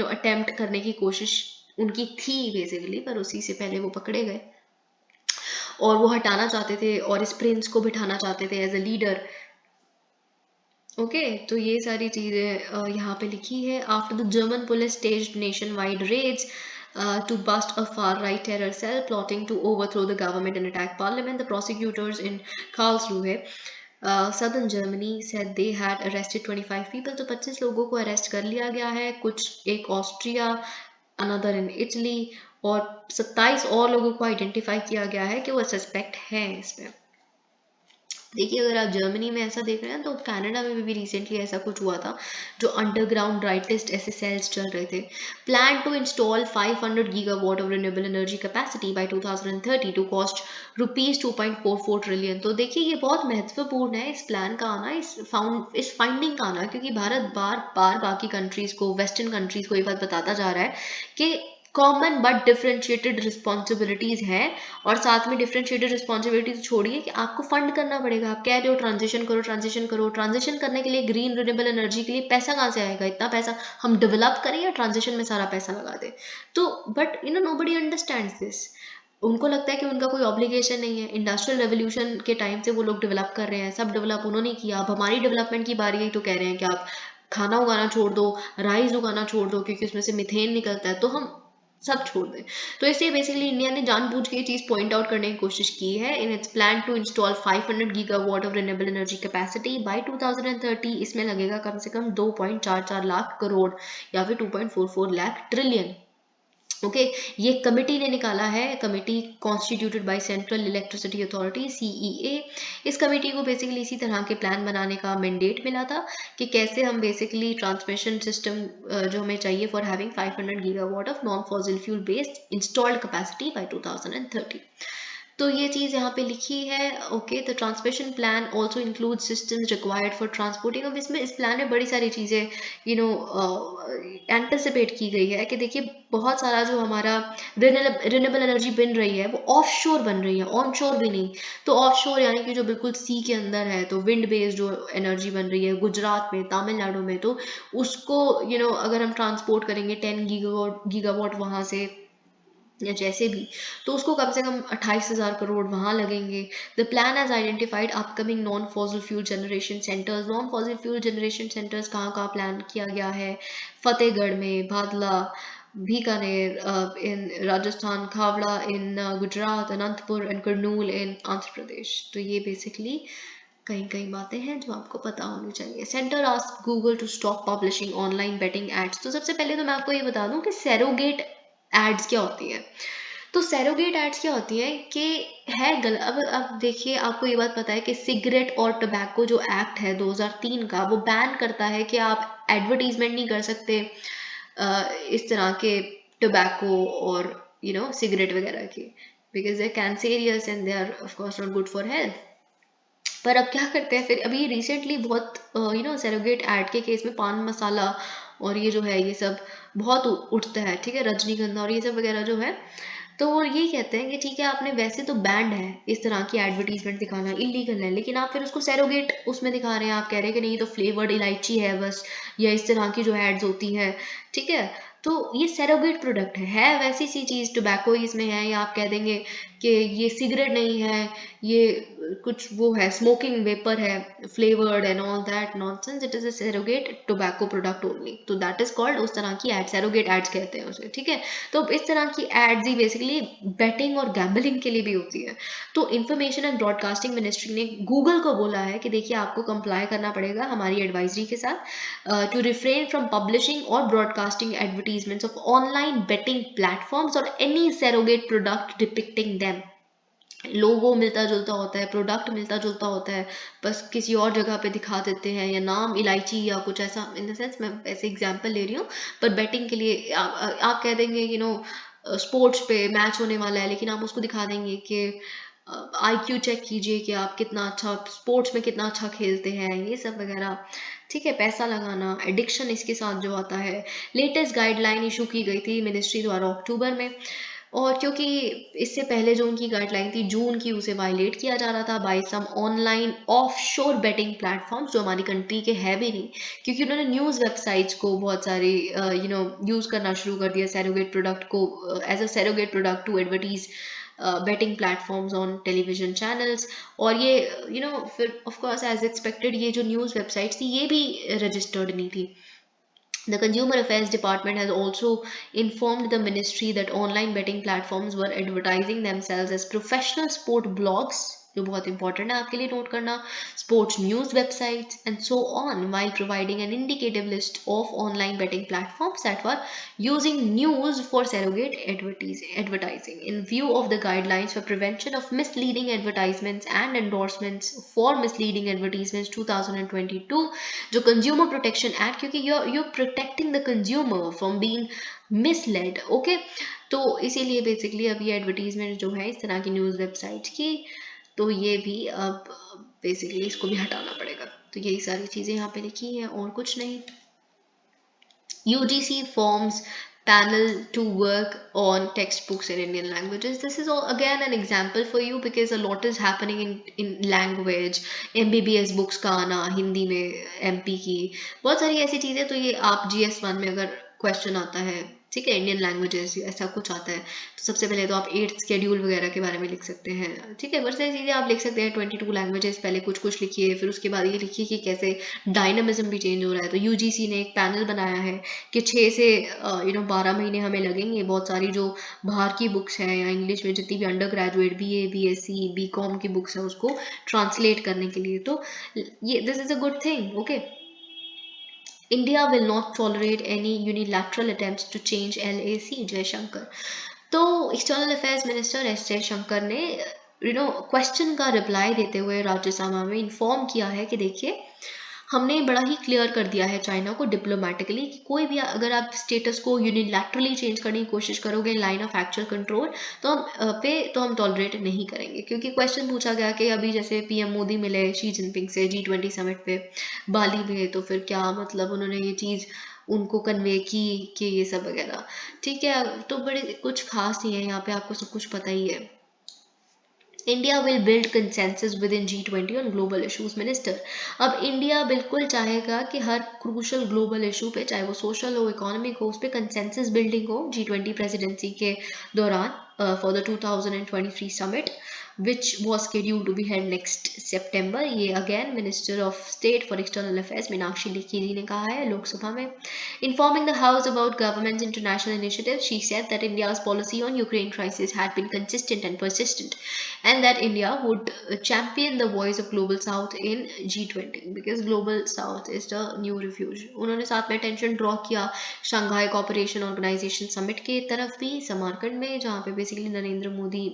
अटेम्प्ट करने की कोशिश उनकी थी बेसिकली, पर उसी से पहले वो पकड़े गए और वो हटाना चाहते थे और इस प्रिंस को बिठाना चाहते थे एज अ लीडर। ओके, तो ये सारी चीज़ें यहाँ पे लिखी है। After the German police staged nation wide raids to bust a far-right terror cell plotting to overthrow the government and attack parliament, the prosecutors in Karlsruhe, southern Germany, said they had arrested 25 people. तो 25 लोगों को अरेस्ट कर लिया गया है, कुछ एक ऑस्ट्रिया, अनदर इन इटली, और 27 और लोगों को आइडेंटिफाई किया गया है कि वो सस्पेक्ट हैं इसमें। देखिए, अगर आप जर्मनी में ऐसा देख रहे हैं तो कनाडा में भी रिसेंटली ऐसा कुछ हुआ था, जो अंडरग्राउंड राइटिस्ट ऐसे सेल्स चल रहे थे। Plan to install 500 gigawatt of renewable energy capacity by 2030 to cost ₹2.44 trillion. तो देखिए, ये बहुत महत्वपूर्ण है इस प्लान का आना, इस फाइंडिंग का आना, क्योंकि भारत बार बार बाकी कंट्रीज को, वेस्टर्न कंट्रीज को ये बात बताता जा रहा है कि कॉमन बट डिफरेंशिएटेड रिस्पॉन्सिबिलिटीज हैं, और साथ में डिफरेंशिएटेड रिस्पॉन्सिबिलिटीज छोड़िए कि आपको फंड करना पड़ेगा। आप कह रहे हो ट्रांजिशन करो, ट्रांजिशन करने के लिए ग्रीन रिन्यूएबल एनर्जी के लिए पैसा कहाँ से आएगा? इतना पैसा हम डेवलप करें या ट्रांजिशन में सारा पैसा लगा दें? तो बट नोबडी अंडरस्टैंड्स दिस। उनको लगता है कि उनका कोई ऑब्लिगेशन नहीं है। इंडस्ट्रियल रेवोल्यूशन के टाइम से वो लोग डेवलप कर रहे हैं, सब डेवलप उन्होंने किया। अब हमारी डेवलपमेंट की बारी है तो कह रहे हैं कि आप खाना उगाना छोड़ दो, राइस उगाना छोड़ दो, क्योंकि उसमें से मिथेन निकलता है, तो हम सब छोड़ दें। तो इसलिए बेसिकली इंडिया ने जानबूझ के ये चीज पॉइंट आउट करने की कोशिश की है। In its plan to install 500 gigawatt of renewable energy capacity by 2030। इसमें लगेगा कम से कम 2.44 लाख करोड़ या फिर 2.44 लाख ट्रिलियन। ओके, ये कमिटी ने निकाला है, committee constituted by central electricity authority CEA। इस कमिटी को बेसिकली इसी तरह के प्लान बनाने का मैंडेट मिला था कि कैसे हम बेसिकली ट्रांसमिशन सिस्टम जो हमें चाहिए for having 500 gigawatt of non fossil fuel based installed capacity by 2030। तो ये चीज़ यहाँ पे लिखी है। Okay, the transmission plan also include systems required for transporting. अब इसमें इस प्लान में बड़ी सारी चीज़ें एंटिसिपेट की गई है कि देखिए, बहुत सारा जो हमारा रिन्यूएबल एनर्जी बन रही है वो ऑफशोर बन रही है, ऑनशोर भी नहीं। तो ऑफशोर यानी कि जो बिल्कुल सी के अंदर है, तो विंड बेस्ड जो एनर्जी बन रही है गुजरात में, तमिलनाडु में, तो उसको अगर हम ट्रांसपोर्ट करेंगे 10 गीगावाट वहाँ से या जैसे भी, तो उसको कम से कम 28,000 करोड़ वहाँ लगेंगे। The plan has identified upcoming non fossil fuel generation centres. Non fossil fuel generation centres कहाँ प्लान किया गया है? फतेहगढ़ में, भादला, बीकानेर इन राजस्थान, खावड़ा इन गुजरात, अनंतपुर एंड करनूल इन आंध्र प्रदेश। तो ये बेसिकली कई बातें हैं जो आपको पता होनी चाहिए। Centre ask Google to stop publishing online betting ads. तो सबसे पहले तो मैं आपको ये बता दूं कि सैरोगेट एड्स क्या होती है। तो सैरोगेट एड्स क्या होती है कि है गलत। अब देखिए, आपको ये बात पता है कि सिगरेट और टबैको जो एक्ट है 2003 का, वो बैन करता है कि आप एडवर्टीजमेंट नहीं कर सकते इस तरह के टबैको और सिगरेट वगैरह की, because they are cancerous and they are of course not good for health. पर अब क्या करते हैं फिर, अभी रिसेंटली बहुत सैरोगेट एड के केस में पान मसाला और ये जो है ये सब बहुत उठता है, ठीक है, रजनीगंधा और ये सब वगैरह जो है। तो वो ये कहते हैं कि ठीक है, आपने वैसे तो बैंड है इस तरह की एडवर्टीजमेंट दिखाना, इलीगल है, लेकिन आप फिर उसको सैरोगेट उसमें दिखा रहे हैं। आप कह रहे हैं कि नहीं, तो फ्लेवर्ड इलायची है बस, या इस तरह की जो एड्स होती है, ठीक है। तो ये सैरोगेट प्रोडक्ट है वैसी सी चीज़, टोबैको इसमें है, या आप कह देंगे कि ये सिगरेट नहीं है, ये कुछ वो है, स्मोकिंग वेपर है, flavoured and all that nonsense, it is a surrogate tobacco product only, तो दैट इज कॉल्ड, उस तरह की एड, सैरोगेट एड्स कहते हैं उसे, ठीक है। तो इस तरह की एड्स ही बेसिकली बेटिंग और गैम्बलिंग के लिए भी होती है। तो इंफॉर्मेशन एंड ब्रॉडकास्टिंग मिनिस्ट्री ने गूगल को बोला है कि देखिए आपको कंप्लाई करना पड़ेगा हमारी एडवाइजरी के साथ, टू रिफ्रेन फ्रॉम पब्लिशिंग और broadcasting advertisements of online betting platforms और any surrogate product depicting them. Logo मिलता जुलता होता है, प्रोडक्ट मिलता जुलता होता है, बस किसी और जगह पे दिखा देते हैं, या नाम इलायची या कुछ ऐसा, इन द सेंस मैं ऐसे एग्जांपल ले रही हूँ, पर बेटिंग के लिए आप कह देंगे स्पोर्ट्स पे मैच होने वाला है, लेकिन आप उसको दिखा देंगे कि IQ चेक कीजिए कि आप कितना अच्छा स्पोर्ट्स में कितना अच्छा खेलते हैं, ये सब वगैरह, ठीक है। पैसा लगाना, एडिक्शन इसके साथ जो आता है। लेटेस्ट गाइडलाइन इशू की गई थी मिनिस्ट्री द्वारा अक्टूबर में, और क्योंकि इससे पहले जो उनकी गाइडलाइन थी जून की, उसे वायलेट किया जा रहा था by some online offshore betting platforms जो हमारी कंट्री के है भी नहीं, क्योंकि उन्होंने न्यूज़ वेबसाइट्स को बहुत सारी यूज़ करना शुरू कर दिया सैरोगेट प्रोडक्ट को, as a surrogate product to advertise betting platforms on television channels. और ये फिर ऑफ कोर्स एज एक्सपेक्टेड ये जो न्यूज़ वेबसाइट्स थी ये भी रजिस्टर्ड नहीं थी। The Consumer Affairs Department has also informed the ministry that online betting platforms were advertising themselves as professional sport blogs, जो बहुत इंपॉर्टेंट है आपके लिए नोट करना, sports news websites and so on, while providing an indicative list of online betting platforms that were using news for surrogate advertising. In view of the guidelines for prevention of misleading advertisements and endorsements for misleading advertisements 2022, जो कंज्यूमर प्रोटेक्शन एक्ट, क्योंकि you're protecting the consumer from being misled, okay तो इसीलिए बेसिकली अब ये एडवर्टीजमेंट जो है इस तरह की न्यूज़ वेबसाइट की, तो ये भी अब बेसिकली इसको भी हटाना पड़ेगा। तो यही सारी चीज़ें यहाँ पे लिखी हैं और कुछ नहीं। UGC forms panel to work on textbooks in Indian languages. This is all again an example for you because a lot is happening in language. MBBS books का आना हिंदी में, MP की बहुत सारी ऐसी चीज़ें, तो ये आप GS1 में अगर क्वेश्चन आता है, ठीक है, इंडियन लैंग्वेजेस ऐसा कुछ आता है, तो सबसे पहले तो आप 8th शेड्यूल वगैरह के बारे में लिख सकते हैं, ठीक है, बहुत सारी चीज़ें आप लिख सकते हैं। 22 लैंग्वेजेस पहले कुछ कुछ लिखिए, फिर उसके बाद ये लिखिए कि कैसे डायनामिज्म भी चेंज हो रहा है। तो UGC ने एक पैनल बनाया है कि 6 से 12 महीने हमें लगेंगे बहुत सारी जो बाहर की बुक्स हैं या इंग्लिश में जितनी भी under graduate BA BSc BCom की बुक्स है उसको ट्रांसलेट करने के लिए। तो ये this is a good thing, okay. India will not tolerate any unilateral attempts to change LAC, Jaishankar. तो external affairs minister S Jaishankar ने क्वेश्चन का रिप्लाई देते हुए राज्यसभा में इन्फॉर्म किया है कि देखिए हमने बड़ा ही क्लियर कर दिया है चाइना को डिप्लोमेटिकली कि कोई भी अगर आप स्टेटस को यूनिलैटरली चेंज करने की कोशिश करोगे लाइन ऑफ एक्चुअल कंट्रोल तो हम टॉलरेट नहीं करेंगे। क्योंकि क्वेश्चन पूछा गया कि अभी जैसे PM मोदी मिले शी जिनपिंग से G20 समिट पे बाली में, तो फिर क्या मतलब उन्होंने ये चीज़ उनको कन्वे की कि ये सब वगैरह, ठीक है, तो बड़े कुछ खास नहीं है यहाँ पे, आपको सब कुछ पता ही है। India will build consensus with in G20 on global issues minister. अब इंडिया बिल्कुल चाहेगा कि हर क्रूशल ग्लोबल इशू पे, चाहे वो सोशल हो इकोनॉमिक हो, उस पर कंसेंसस बिल्डिंग हो G20 प्रेसिडेंसी के दौरान for the 2023 summit which was scheduled to be held next September। ये again minister of state for external affairs Meenakshi Lekhi ji ने कहा है लोकसभा में। Informing the House about government's international initiatives, she said that India's policy on Ukraine crisis had been consistent and persistent, and that India would champion the voice of Global South in G20 because Global South is the new refuge। उन्होंने साथ में टेंशन ड्रॉ किया शंघाई कोऑपरेशन ऑर्गेनाइजेशन समिट के तरफ भी समरकंद में, जहाँ पे बेसिकली नरेंद्र मोदी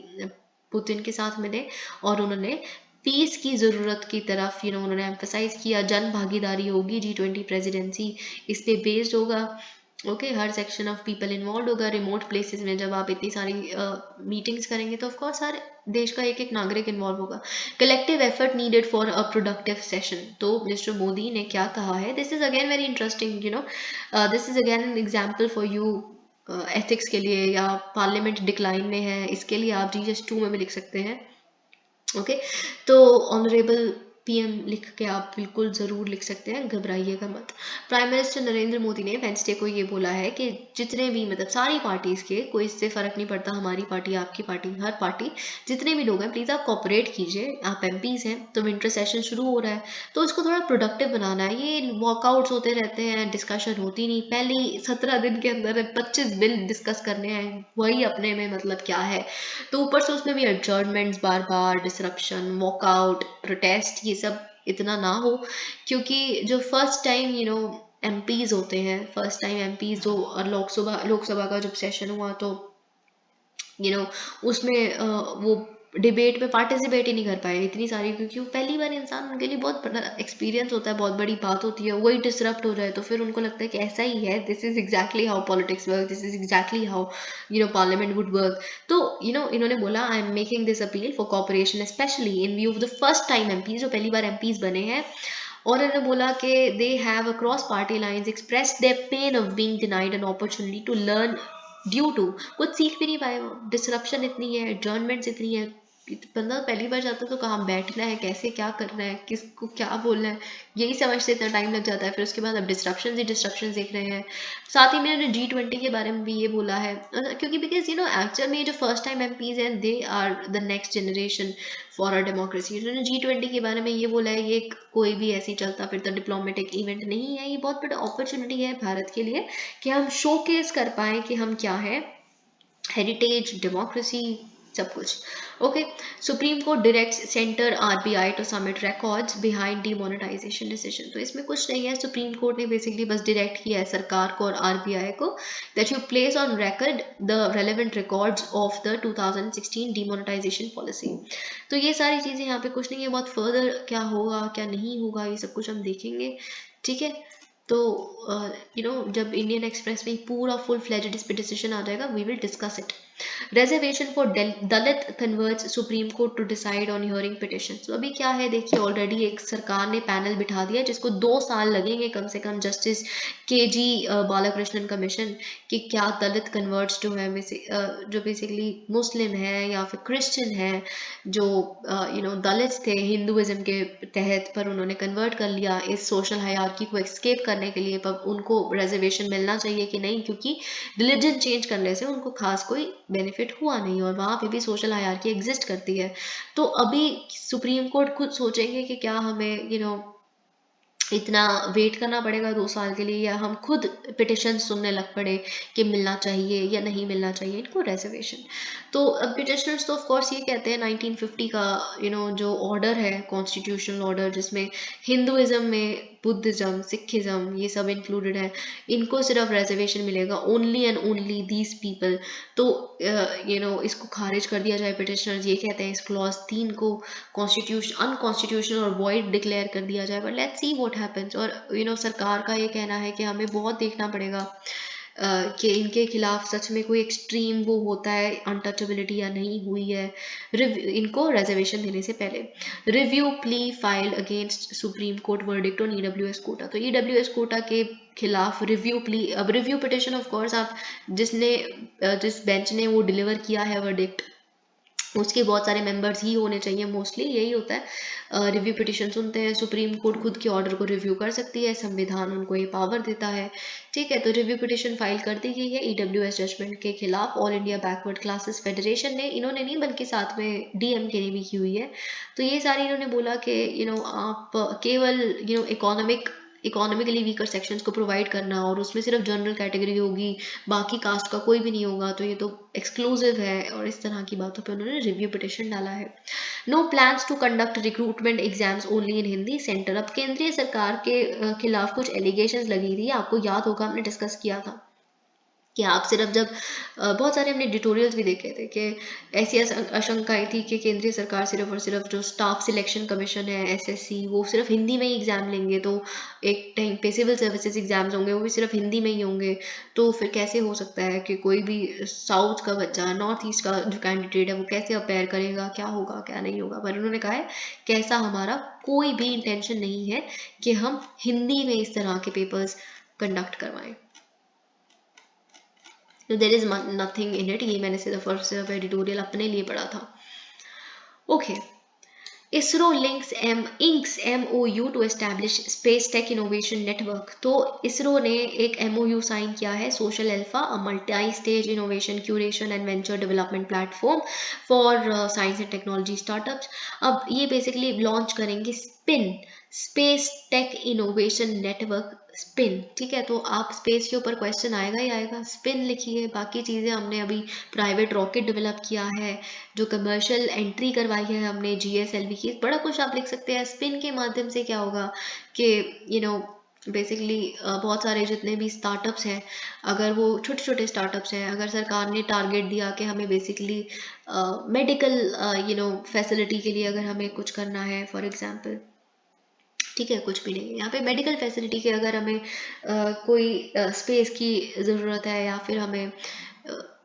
पुतिन के साथ मिले और उन्होंने पीस की ज़रूरत की तरफ उन्होंने एम्फसाइज किया। जन भागीदारी होगी G20 प्रेसिडेंसी इस पे बेस्ड होगा, okay her section of people involve होगा। रिमोट प्लेसेस में जब आप इतनी सारी मीटिंग्स करेंगे तो ऑफकोर्स हर देश का एक एक नागरिक इन्वॉल्व होगा। Collective effort needed for a productive session. तो मिस्टर मोदी ने क्या कहा है, this is again very interesting, this is again an example for you ethics के लिए, या पार्लियामेंट डिक्लाइन में है इसके लिए आप GS2 में भी लिख सकते हैं, ओके। तो ऑनरेबल PM लिख के आप बिल्कुल ज़रूर लिख सकते हैं, घबराइएगा मत। प्राइम मिनिस्टर नरेंद्र मोदी ने वेंसडे को ये बोला है कि जितने भी मतलब सारी पार्टीज़ के, कोई इससे फ़र्क नहीं पड़ता, हमारी पार्टी आपकी पार्टी हर पार्टी, जितने भी लोग हैं प्लीज़ आप कोऑपरेट कीजिए। आप MPs हैं तो विंटर सेशन शुरू हो रहा है तो इसको थोड़ा प्रोडक्टिव बनाना है। ये वॉकआउट्स होते रहते हैं, डिस्कशन होती नहीं, पहली 17 दिन के अंदर 25 बिल डिस्कस करने हैं, वही अपने में मतलब क्या है। तो ऊपर से उसमें भी एडजर्नमेंट्स बार बार, डिसरप्शन, वॉकआउट, प्रोटेस्ट, ये सब इतना ना हो। क्योंकि जो फर्स्ट टाइम MPs होते हैं, फर्स्ट टाइम MPs जो लोकसभा का जब सेशन हुआ तो उसमें वो डिबेट में पार्टिसिपेट ही नहीं कर पाए इतनी सारी, क्योंकि वो पहली बार इंसान, उनके लिए बहुत बड़ा एक्सपीरियंस होता है, बहुत बड़ी बात होती है, वही डिसरप्ट हो जाए तो फिर उनको लगता है कि ऐसा ही है, this is exactly how politics work, this is exactly how parliament would work. तो इन्होंने बोला I am making this appeal for cooperation specially in view of the first time MPs, जो पहली बार MPs बने हैं। और उन्होंने बोला कि they have across party lines express their pain of being denied an opportunity to learn due to, कुछ सीख भी नहीं पाए वो, डिसरप्शन इतनी है, एडजर्नमेंट्स इतनी है। बंदा पहली बार जाता है तो कहाँ बैठना है, कैसे क्या करना है, किसको क्या बोलना है, यही समझते इतना टाइम लग जाता है। फिर उसके बाद अब डिस्ट्रप्शन ही डिस्ट्रप्शन देख रहे हैं। साथ ही में उन्होंने G20 के बारे में भी ये बोला है, क्योंकि बिकॉज एक्चुअल में ये जो फर्स्ट टाइम MPs हैं they are the next generation for our democracy. उन्होंने G20 के बारे में ये बोला है, ये कोई भी ऐसी चलता फिरता डिप्लोमेटिक इवेंट नहीं है, ये बहुत बड़ा अपॉर्चुनिटी है भारत के लिए कि हम शोकेस कर पाए कि हम क्या है, हेरिटेज, डेमोक्रेसी, सब कुछ। Okay, supreme court directs centre RBI to submit records behind demonetisation decision. तो इसमें कुछ नहीं है, सुप्रीम कोर्ट ने बेसिकली बस डायरेक्ट किया है सरकार को और RBI को that you place on record the relevant records of the 2016 demonetisation policy. तो ये सारी चीज़ें यहाँ पे कुछ नहीं है, बहुत फर्दर क्या होगा क्या नहीं होगा ये सब कुछ हम देखेंगे, ठीक है। तो जब इंडियन एक्सप्रेस में पूरा फुल फ्लेज्ड इस पे डिसीजन आ जाएगा, we will discuss it. Reservation for Dalit converts supreme court to decide on hearing petition. तो अभी क्या है देखिए, ऑलरेडी एक सरकार ने पैनल बिठा दिया जिसको 2 साल लगेंगे कम से कम, जस्टिस KG बालाकृष्णन कमीशन, कि क्या दलित कन्वर्ट्स जो है जो बेसिकली मुस्लिम है या फिर क्रिश्चियन है, जो दलित थे हिंदुइज्म के तहत, पर उन्होंने कन्वर्ट कर लिया इस सोशल हायरार्की को एस्केप करने के लिए, पर उनको रिजर्वेशन मिलना चाहिए कि नहीं, क्योंकि रिलीजन चेंज करने से उनको खास कोई बेनिफिट हुआ नहीं और वहाँ पे भी सोशल हायरार्की एग्जिस्ट करती है। तो अभी सुप्रीम कोर्ट खुद सोचेंगे कि क्या हमें इतना वेट करना पड़ेगा 2 साल के लिए, या हम खुद पिटिशन सुनने लग पड़े कि मिलना चाहिए या नहीं मिलना चाहिए इनको रिजर्वेशन। तो अब पिटिशनर्स तो ऑफ कोर्स ये कहते हैं 1950 का जो ऑर्डर है, कॉन्स्टिट्यूशनल ऑर्डर, जिसमें हिंदुइज्म में बुद्धिज्म, सिखिज्म ये सब इंक्लूडेड है, इनको सिर्फ रिजर्वेशन मिलेगा, only and only these people. तो इसको खारिज कर दिया जाए। पिटिशनर्स ये कहते हैं इस क्लॉज 3 को अनकॉन्स्टिट्यूशनल और वॉइड डिक्लेयर कर दिया जाए, but let's see what happens. और सरकार का ये कहना है कि हमें बहुत देखना पड़ेगा कि इनके खिलाफ सच में कोई एक्सट्रीम वो होता है, अनटचेबिलिटी या नहीं हुई है इनको रिजर्वेशन देने से पहले। Review plea file against supreme court verdict on EWS quota. तो EWS कोटा के खिलाफ रिव्यू प्ली, अब रिव्यू पिटिशन ऑफ कोर्स आप जिस बेंच ने वो डिलीवर किया है वर्डिक्ट, उसके बहुत सारे मेंबर्स ही होने चाहिए, मोस्टली यही होता है। रिव्यू पिटिशन सुनते हैं, सुप्रीम कोर्ट खुद के ऑर्डर को रिव्यू कर सकती है, संविधान उनको ये पावर देता है, ठीक है। तो रिव्यू पिटिशन फाइल कर दी गई है EWS जजमेंट के खिलाफ। All India backward classes federation ने, इन्होंने नहीं बल्कि साथ में DMK ने भी की हुई है। तो ये सारी इन्होंने बोला कि आप केवल इकोनॉमिकली वीकर सेक्शंस को प्रोवाइड करना और उसमें सिर्फ जनरल कैटेगरी होगी, बाकी कास्ट का कोई भी नहीं होगा, तो ये तो एक्सक्लूसिव है, और इस तरह की बातों पे उन्होंने रिव्यू पिटिशन डाला है। No plans to conduct recruitment exams only in Hindi centre. अब केंद्रीय सरकार के खिलाफ कुछ एलिगेशंस लगी थी, आपको याद होगा हमने डिस्कस किया था कि आप सिर्फ जब बहुत सारे हमने ट्यूटोरियल्स भी देखे थे कि ऐसी आशंकाएं थी कि केंद्रीय सरकार सिर्फ और सिर्फ जो स्टाफ सिलेक्शन कमीशन है SSC, वो सिर्फ हिंदी में ही एग्जाम लेंगे, तो एक टाइम पे सिविल सर्विसेज एग्जाम्स होंगे वो भी सिर्फ हिंदी में ही होंगे, तो फिर कैसे हो सकता है कि कोई भी साउथ का बच्चा, नॉर्थ ईस्ट का जो कैंडिडेट है वो कैसे अपेयर करेगा, क्या होगा क्या नहीं होगा। पर उन्होंने कहा है कि ऐसा हमारा कोई भी इंटेंशन नहीं है कि हम हिंदी में इस तरह के पेपर्स कंडक्ट करवाएं। तो there is nothing in it, ये मैंने सिर्फ और सिर्फ एडिटोरियल अपने लिए पढ़ा था। Okay, ISRO inks MOU to establish space tech innovation network. तो इसरो ने एक MOU साइन किया है, social alpha, a multi stage innovation curation and venture development platform for science and technology startups. अब ये बेसिकली लॉन्च करेंगे spin, space tech innovation network, spin. ठीक है, तो आप स्पेस के ऊपर क्वेश्चन आएगा ही आएगा, स्पिन लिखिए। बाकी चीज़ें हमने अभी प्राइवेट रॉकेट डेवलप किया है, जो कमर्शियल एंट्री करवाई है हमने GSLV की, बड़ा कुछ आप लिख सकते हैं। स्पिन के माध्यम से क्या होगा कि बेसिकली बहुत सारे जितने भी स्टार्टअप्स हैं, अगर वो छोटे छोटे स्टार्टअप्स हैं, अगर सरकार ने टारगेट दिया कि हमें बेसिकली मेडिकल फैसिलिटी के लिए अगर हमें कुछ करना है, फॉर एग्जांपल, ठीक है, कुछ भी नहीं, यहाँ पे मेडिकल फैसिलिटी के अगर हमें कोई स्पेस की ज़रूरत है, या फिर हमें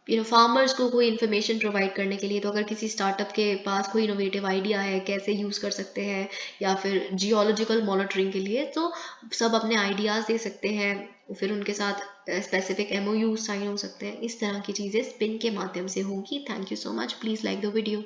फार्मर्स को कोई इन्फॉर्मेशन प्रोवाइड करने के लिए, तो अगर किसी स्टार्टअप के पास कोई इनोवेटिव आइडिया है कैसे यूज़ कर सकते हैं, या फिर जियोलॉजिकल मॉनिटरिंग के लिए, तो सब अपने आइडियाज़ दे सकते हैं, फिर उनके साथ स्पेसिफिक MOU साइन हो सकते हैं। इस तरह की चीज़ें स्पिन के माध्यम से होंगी। Thank you so much, please like the video.